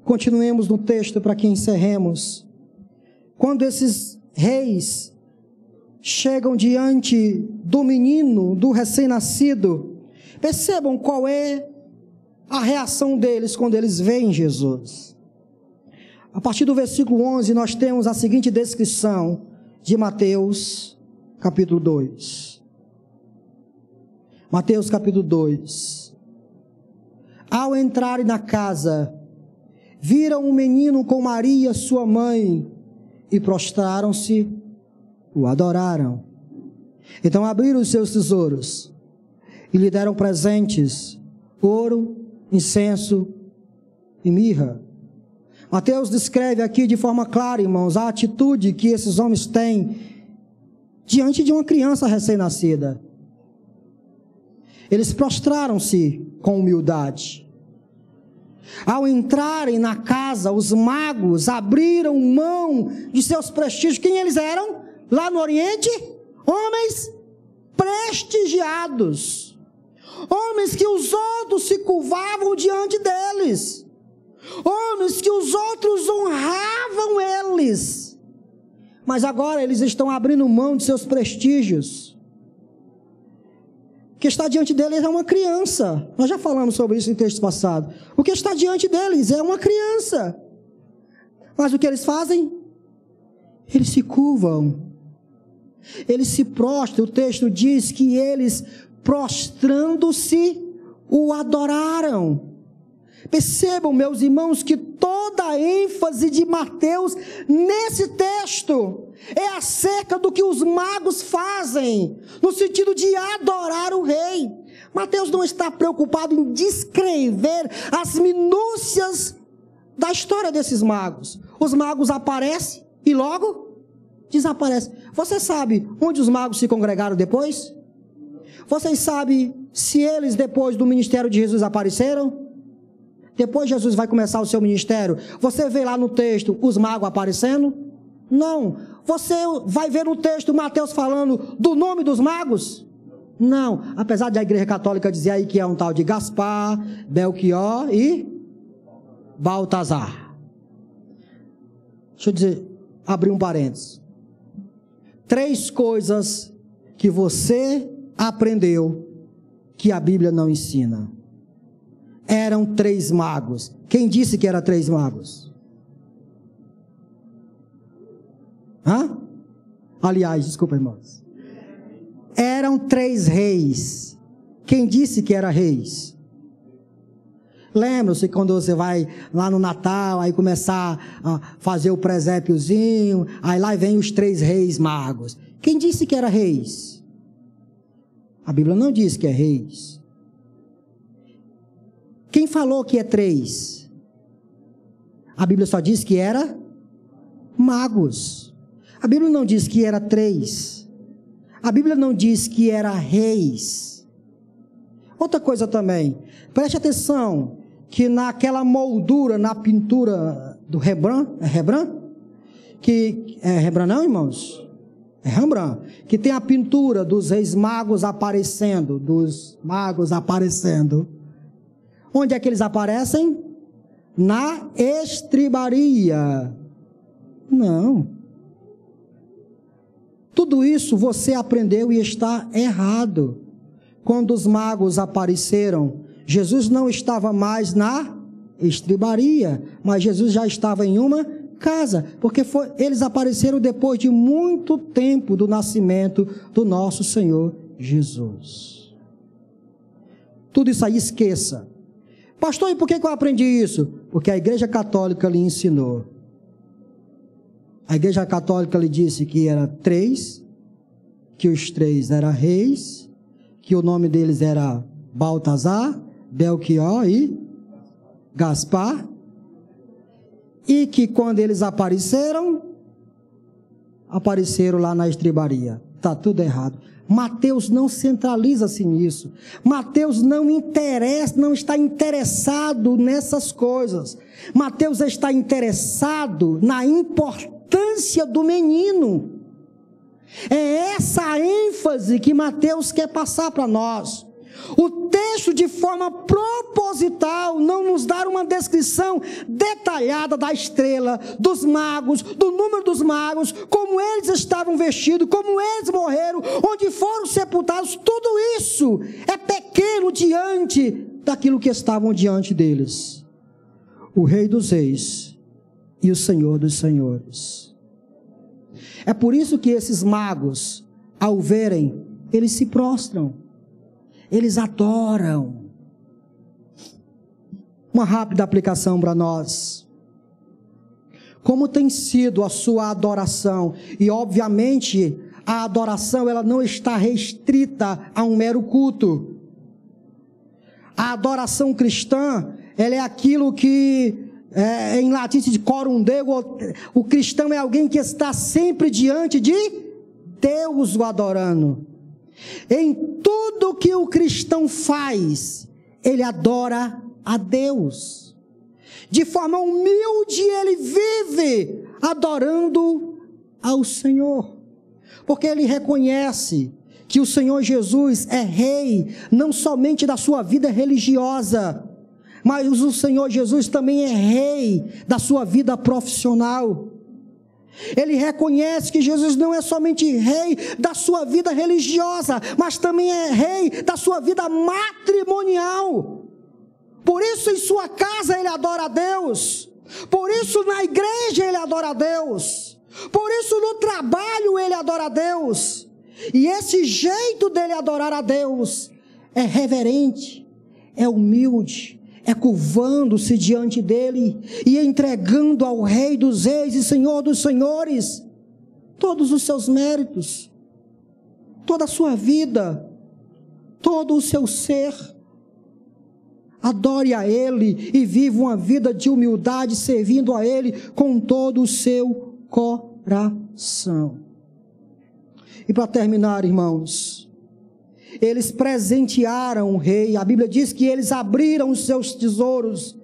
Continuemos no texto para que encerremos. Quando esses reis chegam diante do menino, do recém-nascido, percebam qual é a reação deles quando eles veem Jesus. A partir do versículo 11, nós temos a seguinte descrição de Mateus, capítulo 2. Mateus capítulo 2. Ao entrarem na casa, viram um menino com Maria, sua mãe, e prostraram-se, o adoraram. Então abriram os seus tesouros e lhe deram presentes, ouro, incenso e mirra. Mateus descreve aqui de forma clara, irmãos, a atitude que esses homens têm diante de uma criança recém-nascida. Eles prostraram-se com humildade. Ao entrarem na casa, os magos abriram mão de seus prestígios. Quem eles eram? Lá no Oriente, homens prestigiados. Homens que os outros se curvavam diante deles. Homens que os outros honravam eles. Mas agora eles estão abrindo mão de seus prestígios. O que está diante deles é uma criança. Nós já falamos sobre isso em texto passado. O que está diante deles é uma criança. Mas o que eles fazem? Eles se curvam. Eles se prostram. O texto diz que eles, prostrando-se, o adoraram. Percebam, meus irmãos, que toda a ênfase de Mateus nesse texto é acerca do que os magos fazem, no sentido de adorar o rei. Mateus não está preocupado em descrever as minúcias da história desses magos. Os magos aparecem e logo desaparecem. Você sabe onde os magos se congregaram depois? Vocês sabem se eles, depois do ministério de Jesus, apareceram? Depois Jesus vai começar o seu ministério, você vê lá no texto os magos aparecendo? Não. Você vai ver no texto Mateus falando do nome dos magos? Não. Apesar de a igreja católica dizer aí que é um tal de Gaspar, Belchior e Baltazar. Deixa eu dizer, abrir um parênteses. 3 coisas que você aprendeu que a Bíblia não ensina. Eram 3 magos. Quem disse que eram 3 magos? Aliás, desculpa, irmãos. Eram 3 reis. Quem disse que eram reis? Lembra-se quando você vai lá no Natal, aí começar a fazer o presépiozinho, aí lá vem os 3 reis magos. Quem disse que eram reis? A Bíblia não diz que é reis. Quem falou que é 3? A Bíblia só diz que era magos. A Bíblia não diz que era 3. A Bíblia não diz que era reis. Outra coisa também, preste atenção, que naquela moldura, na pintura do Rembrandt, é Rembrandt? Que é Rembrandt não, irmãos? É Rembrandt, que tem a pintura dos reis magos aparecendo, Onde é que eles aparecem? Na estribaria. Não. Tudo isso você aprendeu e está errado. Quando os magos apareceram, Jesus não estava mais na estribaria, mas Jesus já estava em uma casa, porque eles apareceram depois de muito tempo do nascimento do nosso Senhor Jesus. Tudo isso aí esqueça. Pastor, e por que eu aprendi isso? Porque a Igreja Católica lhe ensinou. A Igreja Católica lhe disse que era 3, que os 3 eram reis, que o nome deles era Baltazar, Belchior e Gaspar, e que quando eles apareceram lá na estribaria. Está tudo errado. Mateus não centraliza-se nisso. Mateus não está interessado nessas coisas. Mateus está interessado na importância do menino. É essa a ênfase que Mateus quer passar para nós. O texto, de forma proposital, não nos dá uma descrição detalhada da estrela, dos magos, do número dos magos, como eles estavam vestidos, como eles morreram, onde foram sepultados. Tudo isso é pequeno diante daquilo que estavam diante deles. O Rei dos Reis e o Senhor dos Senhores. É por isso que esses magos, ao verem, eles se prostram. Eles adoram. Uma rápida aplicação para nós. Como tem sido a sua adoração? E obviamente a adoração ela não está restrita a um mero culto. A adoração cristã, ela é aquilo que em latim de corum Deo, o cristão é alguém que está sempre diante de Deus o adorando. Em tudo que o cristão faz, ele adora a Deus. De forma humilde ele vive adorando ao Senhor. Porque ele reconhece que o Senhor Jesus é rei, não somente da sua vida religiosa, mas o Senhor Jesus também é rei da sua vida profissional. Ele reconhece que Jesus não é somente rei da sua vida religiosa, mas também é rei da sua vida matrimonial. Por isso em sua casa ele adora a Deus. Por isso na igreja ele adora a Deus. Por isso no trabalho ele adora a Deus. E esse jeito dele adorar a Deus é reverente, é humilde, é curvando-se diante dele e entregando ao Rei dos Reis e Senhor dos Senhores todos os seus méritos, toda a sua vida, todo o seu ser. Adore a Ele e viva uma vida de humildade, servindo a Ele com todo o seu coração. E para terminar, irmãos, eles presentearam o rei. A Bíblia diz que eles abriram os seus tesouros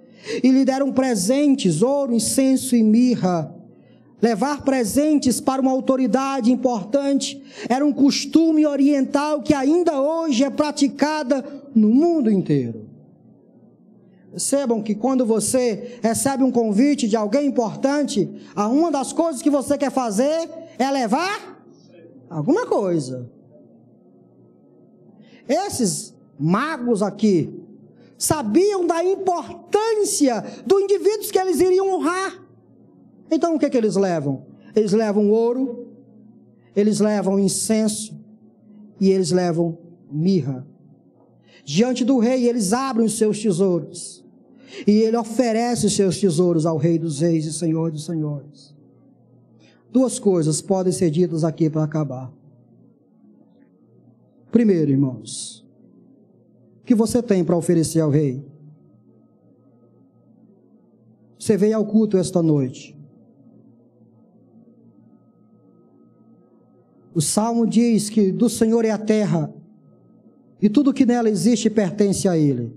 e lhe deram presentes, ouro, incenso e mirra. Levar presentes para uma autoridade importante era um costume oriental que ainda hoje é praticada no mundo inteiro. Percebam que quando você recebe um convite de alguém importante, uma das coisas que você quer fazer é levar alguma coisa. Esses magos aqui sabiam da importância do indivíduo que eles iriam honrar. Então o que eles levam? Eles levam ouro, eles levam incenso e eles levam mirra. Diante do rei eles abrem os seus tesouros e ele oferece os seus tesouros ao Rei dos Reis e Senhor dos Senhores. Duas coisas podem ser ditas aqui para acabar. Primeiro, irmãos, o que você tem para oferecer ao rei? Você veio ao culto esta noite. O Salmo diz que do Senhor é a terra e tudo que nela existe pertence a Ele.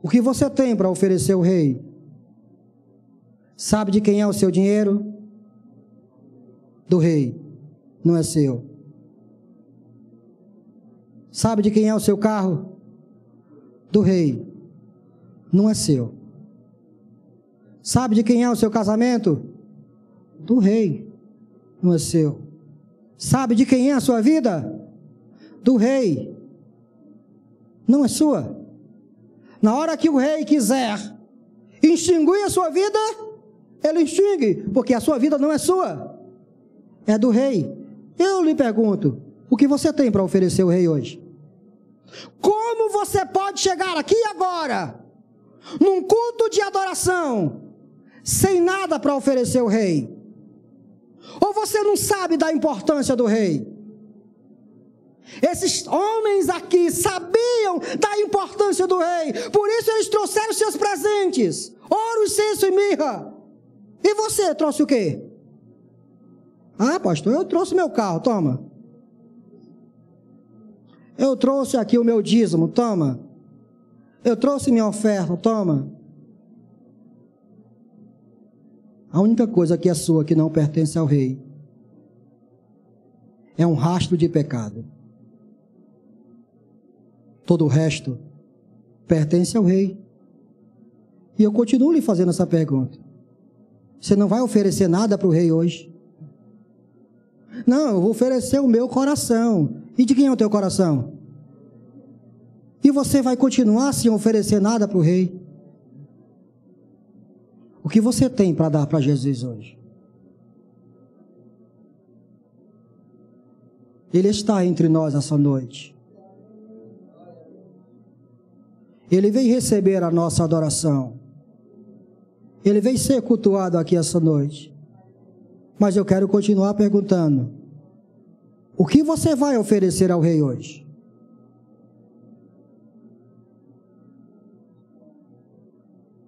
O que você tem para oferecer ao rei? Sabe de quem é o seu dinheiro? Do rei. Não é seu. Sabe de quem é o seu carro? Do rei. Não é seu. Sabe de quem é o seu casamento? Do rei. Não é seu. Sabe de quem é a sua vida? Do rei. Não é sua. Na hora que o rei quiser extinguir a sua vida, ele extingue, porque a sua vida não é sua, é do rei. Eu lhe pergunto, o que você tem para oferecer ao rei hoje? Como você pode chegar aqui agora, num culto de adoração, sem nada para oferecer ao rei? Ou você não sabe da importância do rei? Esses homens aqui sabiam da importância do rei, por isso eles trouxeram seus presentes, ouro, incenso e mirra. E você trouxe o quê? Ah, pastor, eu trouxe meu carro, toma. Eu trouxe aqui o meu dízimo, toma. Eu trouxe minha oferta, toma. A única coisa que é sua, que não pertence ao rei, é um rastro de pecado. Todo o resto pertence ao rei. E eu continuo lhe fazendo essa pergunta. Você não vai oferecer nada para o rei hoje? Não, eu vou oferecer o meu coração. E de quem é o teu coração? E você vai continuar sem oferecer nada para o rei? O que você tem para dar para Jesus hoje? Ele está entre nós essa noite. Ele vem receber a nossa adoração. Ele vem ser cultuado aqui essa noite. Mas eu quero continuar perguntando: o que você vai oferecer ao rei hoje?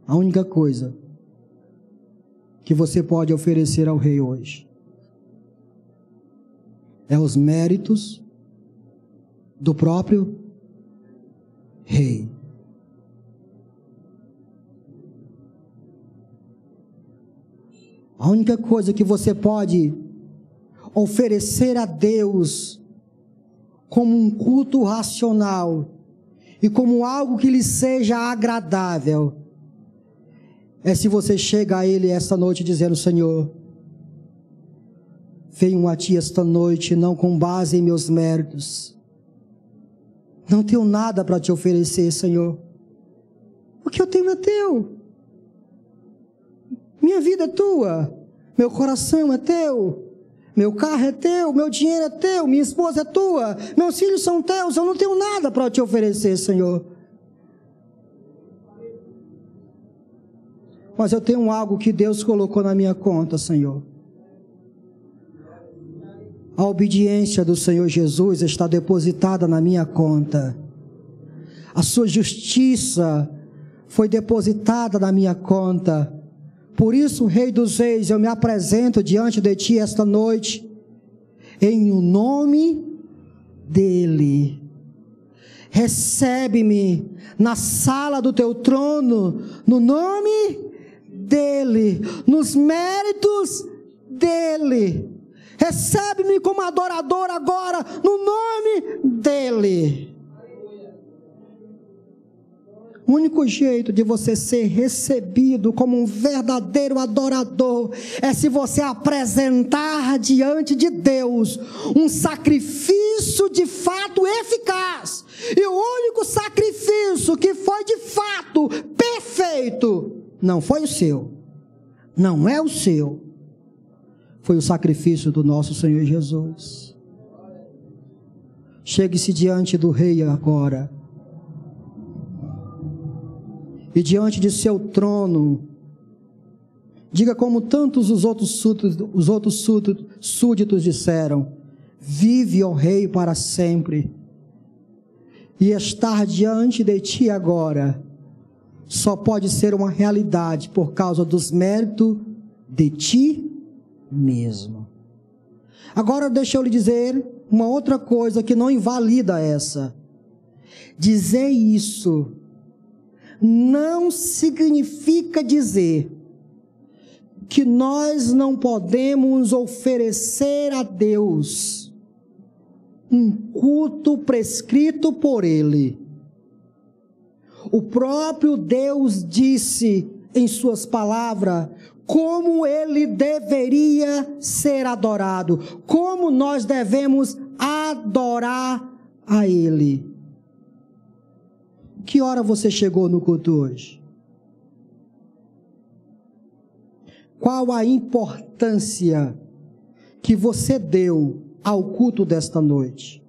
A única coisa que você pode oferecer ao rei hoje é os méritos do próprio rei. A única coisa que você pode oferecer a Deus como um culto racional e como algo que lhe seja agradável é se você chega a Ele esta noite dizendo: Senhor, venho a Ti esta noite não com base em meus méritos, não tenho nada para Te oferecer, Senhor, o que eu tenho é Teu. Minha vida é Tua, meu coração é Teu, meu carro é Teu, meu dinheiro é Teu, minha esposa é Tua, meus filhos são Teus, eu não tenho nada para Te oferecer, Senhor. Mas eu tenho algo que Deus colocou na minha conta, Senhor. A obediência do Senhor Jesus está depositada na minha conta. A sua justiça foi depositada na minha conta. Por isso, Rei dos Reis, eu me apresento diante de Ti esta noite, em o nome dEle. Recebe-me na sala do Teu trono, no nome dEle, nos méritos dEle. Recebe-me como adorador agora, no nome dEle. O único jeito de você ser recebido como um verdadeiro adorador é se você apresentar diante de Deus um sacrifício de fato eficaz. E o único sacrifício que foi de fato perfeito não foi o seu, não é o seu, foi o sacrifício do nosso Senhor Jesus. Chegue-se diante do Rei agora, e diante de seu trono, diga como tantos os outros súditos disseram: vive, ó Rei, para sempre. E estar diante de Ti agora só pode ser uma realidade por causa dos méritos de Ti mesmo. Agora deixa eu lhe dizer uma outra coisa que não invalida essa. Dizer isso não significa dizer que nós não podemos oferecer a Deus um culto prescrito por Ele. O próprio Deus disse em suas palavras como Ele deveria ser adorado, como nós devemos adorar a Ele. Que hora você chegou no culto hoje? Qual a importância que você deu ao culto desta noite?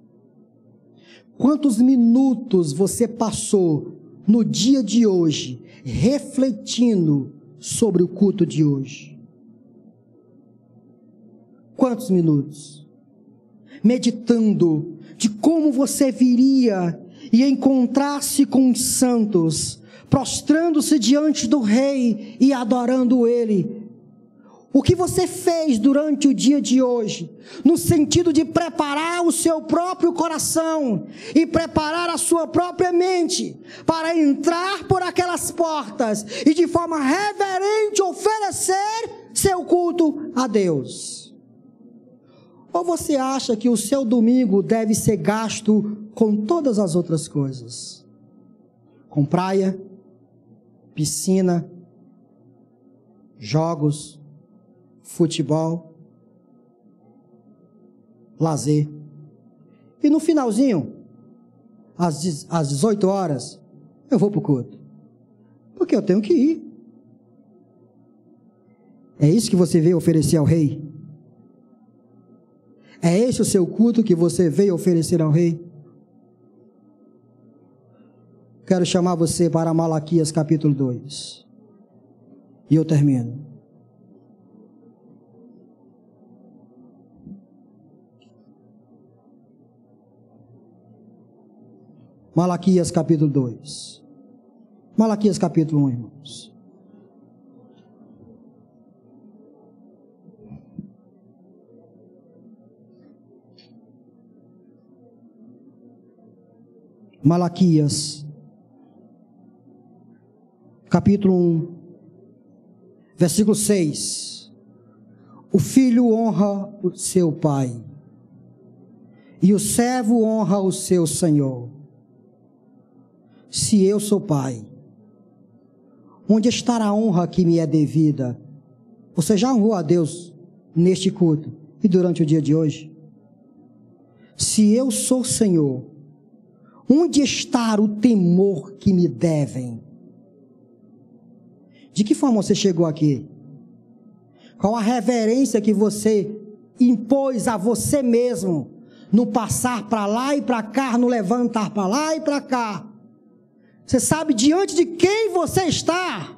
Quantos minutos você passou no dia de hoje refletindo sobre o culto de hoje? Quantos minutos? Meditando de como você viria e encontrar-se com os santos, prostrando-se diante do Rei e adorando Ele. O que você fez durante o dia de hoje, no sentido de preparar o seu próprio coração e preparar a sua própria mente para entrar por aquelas portas e de forma reverente oferecer seu culto a Deus? Ou você acha que o seu domingo deve ser gasto com todas as outras coisas? Com praia, piscina, jogos, futebol, lazer. E no finalzinho, às 18 horas, eu vou para o culto. Porque eu tenho que ir. É isso que você veio oferecer ao Rei? É esse o seu culto que você veio oferecer ao Rei? Quero chamar você para Malaquias capítulo 2. E eu termino. Malaquias capítulo 2. Malaquias capítulo 1, irmãos. Malaquias capítulo 1, versículo 6. O filho honra o seu pai, e o servo honra o seu senhor. Se eu sou pai, onde está a honra que me é devida? Você já honrou a Deus neste culto e durante o dia de hoje? Se eu sou Senhor, onde está o temor que me devem? De que forma você chegou aqui? Qual a reverência que você impôs a você mesmo no passar para lá e para cá, no levantar para lá e para cá? Você sabe diante de quem você está?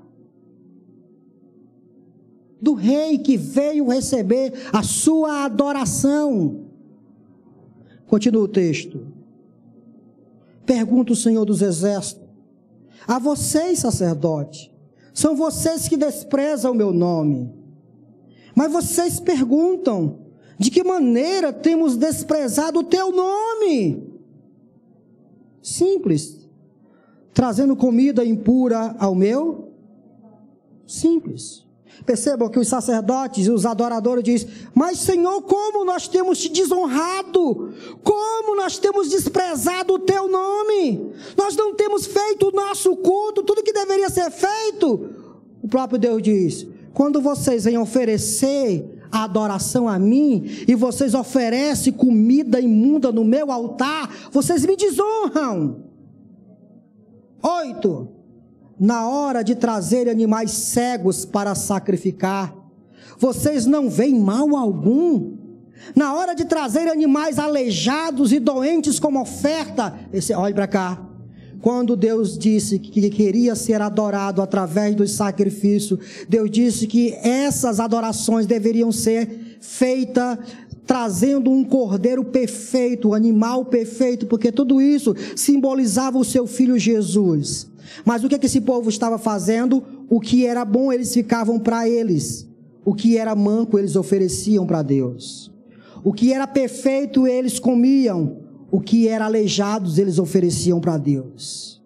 Do Rei que veio receber a sua adoração. Continua o texto. Pergunta o Senhor dos Exércitos: a vocês, sacerdotes, são vocês que desprezam o meu nome. Mas vocês perguntam: de que maneira temos desprezado o teu nome? Simples. Trazendo comida impura ao meu? Simples. Percebam que os sacerdotes e os adoradores dizem: mas Senhor, como nós temos te desonrado, como nós temos desprezado o teu nome, nós não temos feito o nosso culto, tudo que deveria ser feito. O próprio Deus diz: quando vocês vêm oferecer a adoração a mim, e vocês oferecem comida imunda no meu altar, vocês me desonram. 8. Na hora de trazer animais cegos para sacrificar, vocês não veem mal algum? Na hora de trazer animais aleijados e doentes como oferta, olhe para cá. Quando Deus disse que queria ser adorado através dos sacrifícios, Deus disse que essas adorações deveriam ser feitas trazendo um cordeiro perfeito, um animal perfeito, porque tudo isso simbolizava o seu filho Jesus. Mas o que esse povo estava fazendo? O que era bom eles ficavam para eles, o que era manco eles ofereciam para Deus, o que era perfeito eles comiam, o que era aleijados eles ofereciam para Deus.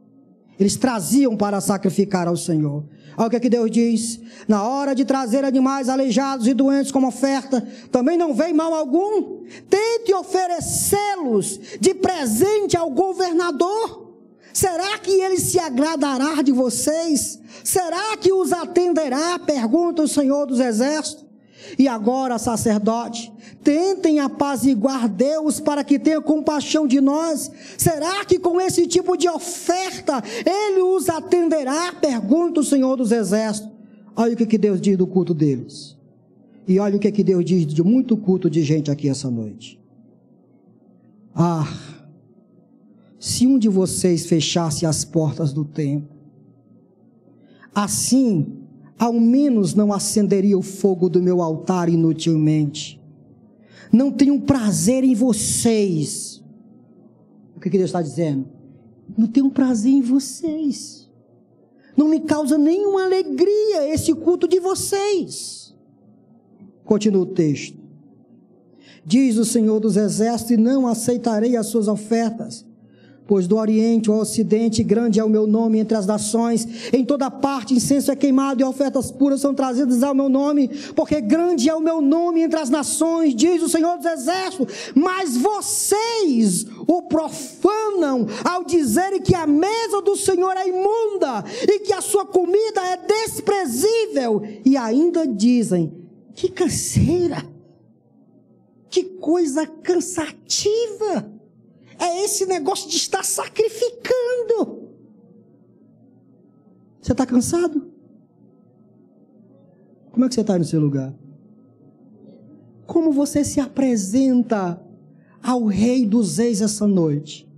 Eles traziam para sacrificar ao Senhor. Olha o que é que Deus diz: na hora de trazer animais aleijados e doentes como oferta, também não vem mal algum. Tente oferecê-los de presente ao governador. Será que ele se agradará de vocês? Será que os atenderá? Pergunta o Senhor dos Exércitos. E agora, sacerdote, tentem apaziguar Deus para que tenha compaixão de nós. Será que com esse tipo de oferta Ele os atenderá? Pergunta o Senhor dos Exércitos. Olha o que Deus diz do culto deles. E olha o que Deus diz de muito culto de gente aqui essa noite. Se um de vocês fechasse as portas do templo, assim, ao menos não acenderia o fogo do meu altar inutilmente. Não tenho prazer em vocês. O que Deus está dizendo? Não tenho prazer em vocês. Não me causa nenhuma alegria esse culto de vocês. Continua o texto. Diz o Senhor dos Exércitos: e não aceitarei as suas ofertas. Pois do Oriente ao Ocidente, grande é o meu nome entre as nações. Em toda parte incenso é queimado e ofertas puras são trazidas ao meu nome. Porque grande é o meu nome entre as nações, diz o Senhor dos Exércitos. Mas vocês o profanam ao dizerem que a mesa do Senhor é imunda e que a sua comida é desprezível. E ainda dizem: que canseira, que coisa cansativa é esse negócio de estar sacrificando. Você está cansado? Como é que você está no seu lugar? Como você se apresenta ao Rei dos Reis essa noite?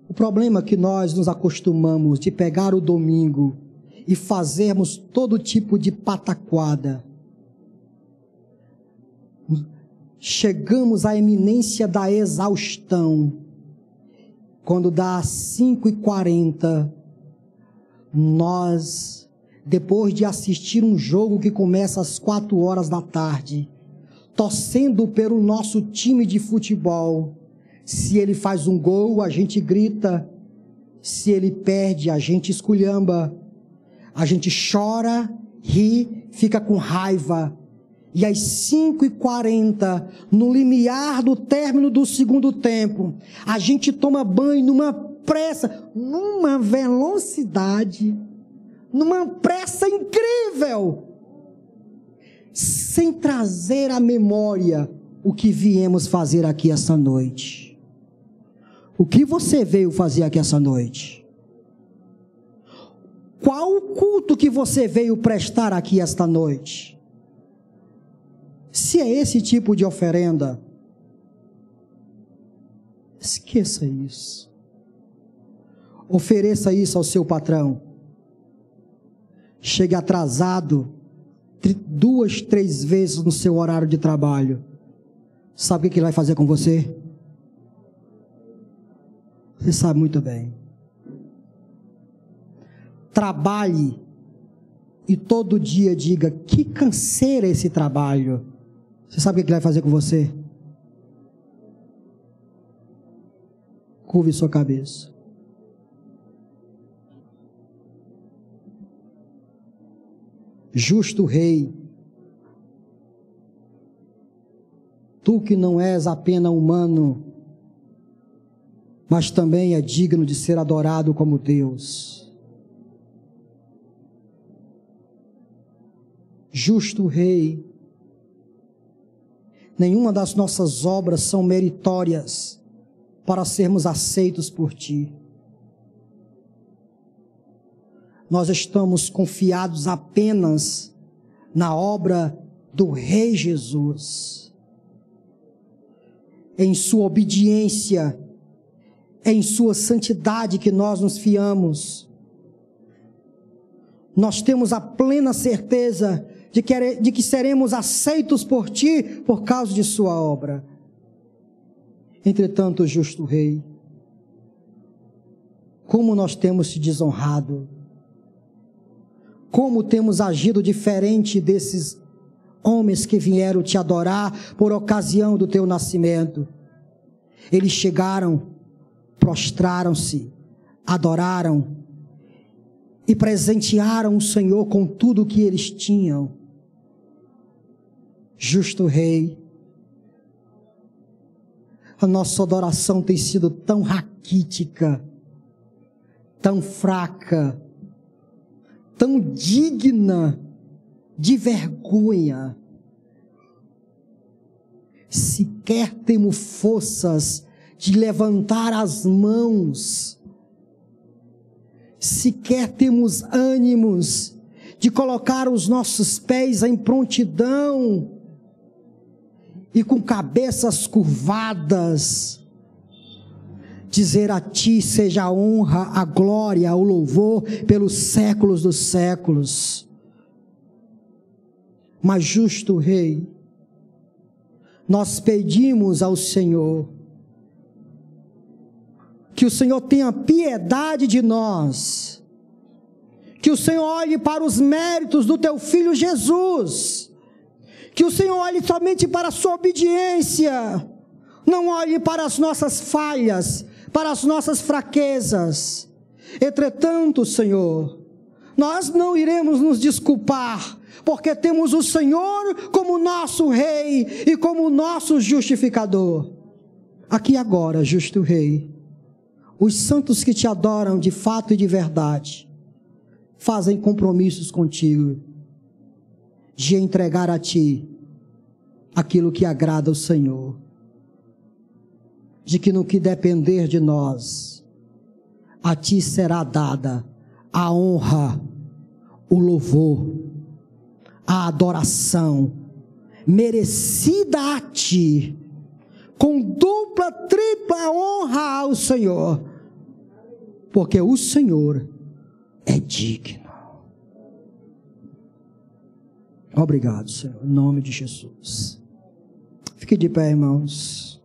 O problema é que nós nos acostumamos de pegar o domingo e fazermos todo tipo de pataquada. Chegamos à eminência da exaustão. Quando dá 5h40, nós, depois de assistir um jogo que começa às 4h da tarde, torcendo pelo nosso time de futebol, se ele faz um gol, a gente grita; se ele perde, a gente esculhamba, a gente chora, ri, fica com raiva. E às 5h40, no limiar do término do segundo tempo, a gente toma banho numa pressa, numa velocidade, numa pressa incrível, sem trazer à memória o que viemos fazer aqui essa noite. O que você veio fazer aqui essa noite? Qual o culto que você veio prestar aqui esta noite? Se é esse tipo de oferenda, esqueça isso. Ofereça isso ao seu patrão. Chegue atrasado 2, 3 vezes no seu horário de trabalho. Sabe o que ele vai fazer com você? Você sabe muito bem. Trabalhe e todo dia diga: que canseira esse trabalho. Você sabe o que ele vai fazer com você? Curve sua cabeça. Justo Rei, tu que não és apenas humano, mas também é digno de ser adorado como Deus. Justo Rei, nenhuma das nossas obras são meritórias para sermos aceitos por Ti. Nós estamos confiados apenas na obra do Rei Jesus. Em Sua obediência, em Sua santidade que nós nos fiamos. Nós temos a plena certeza de que seremos aceitos por Ti por causa de Sua obra. Entretanto, justo Rei, como nós temos te desonrado, como temos agido diferente desses homens que vieram te adorar por ocasião do Teu nascimento. Eles chegaram prostraram-se, adoraram e presentearam o Senhor com tudo o que eles tinham. Justo Rei, a nossa adoração tem sido tão raquítica, tão fraca, tão digna de vergonha. Sequer temos forças de levantar as mãos, sequer temos ânimos de colocar os nossos pés em prontidão e com cabeças curvadas, dizer a Ti seja a honra, a glória, o louvor pelos séculos dos séculos. Mas justo Rei, nós pedimos ao Senhor que o Senhor tenha piedade de nós, que o Senhor olhe para os méritos do Teu Filho Jesus, que o Senhor olhe somente para a sua obediência, não olhe para as nossas falhas, para as nossas fraquezas. Entretanto, Senhor, nós não iremos nos desculpar, porque temos o Senhor como nosso Rei e como nosso justificador. Aqui agora, justo Rei, os santos que Te adoram de fato e de verdade, fazem compromissos contigo, de entregar a Ti aquilo que agrada ao Senhor, de que no que depender de nós, a Ti será dada a honra, o louvor, a adoração, merecida a Ti, com dupla, tripla honra ao Senhor, porque o Senhor é digno. Obrigado, Senhor, em nome de Jesus. Fique de pé, irmãos.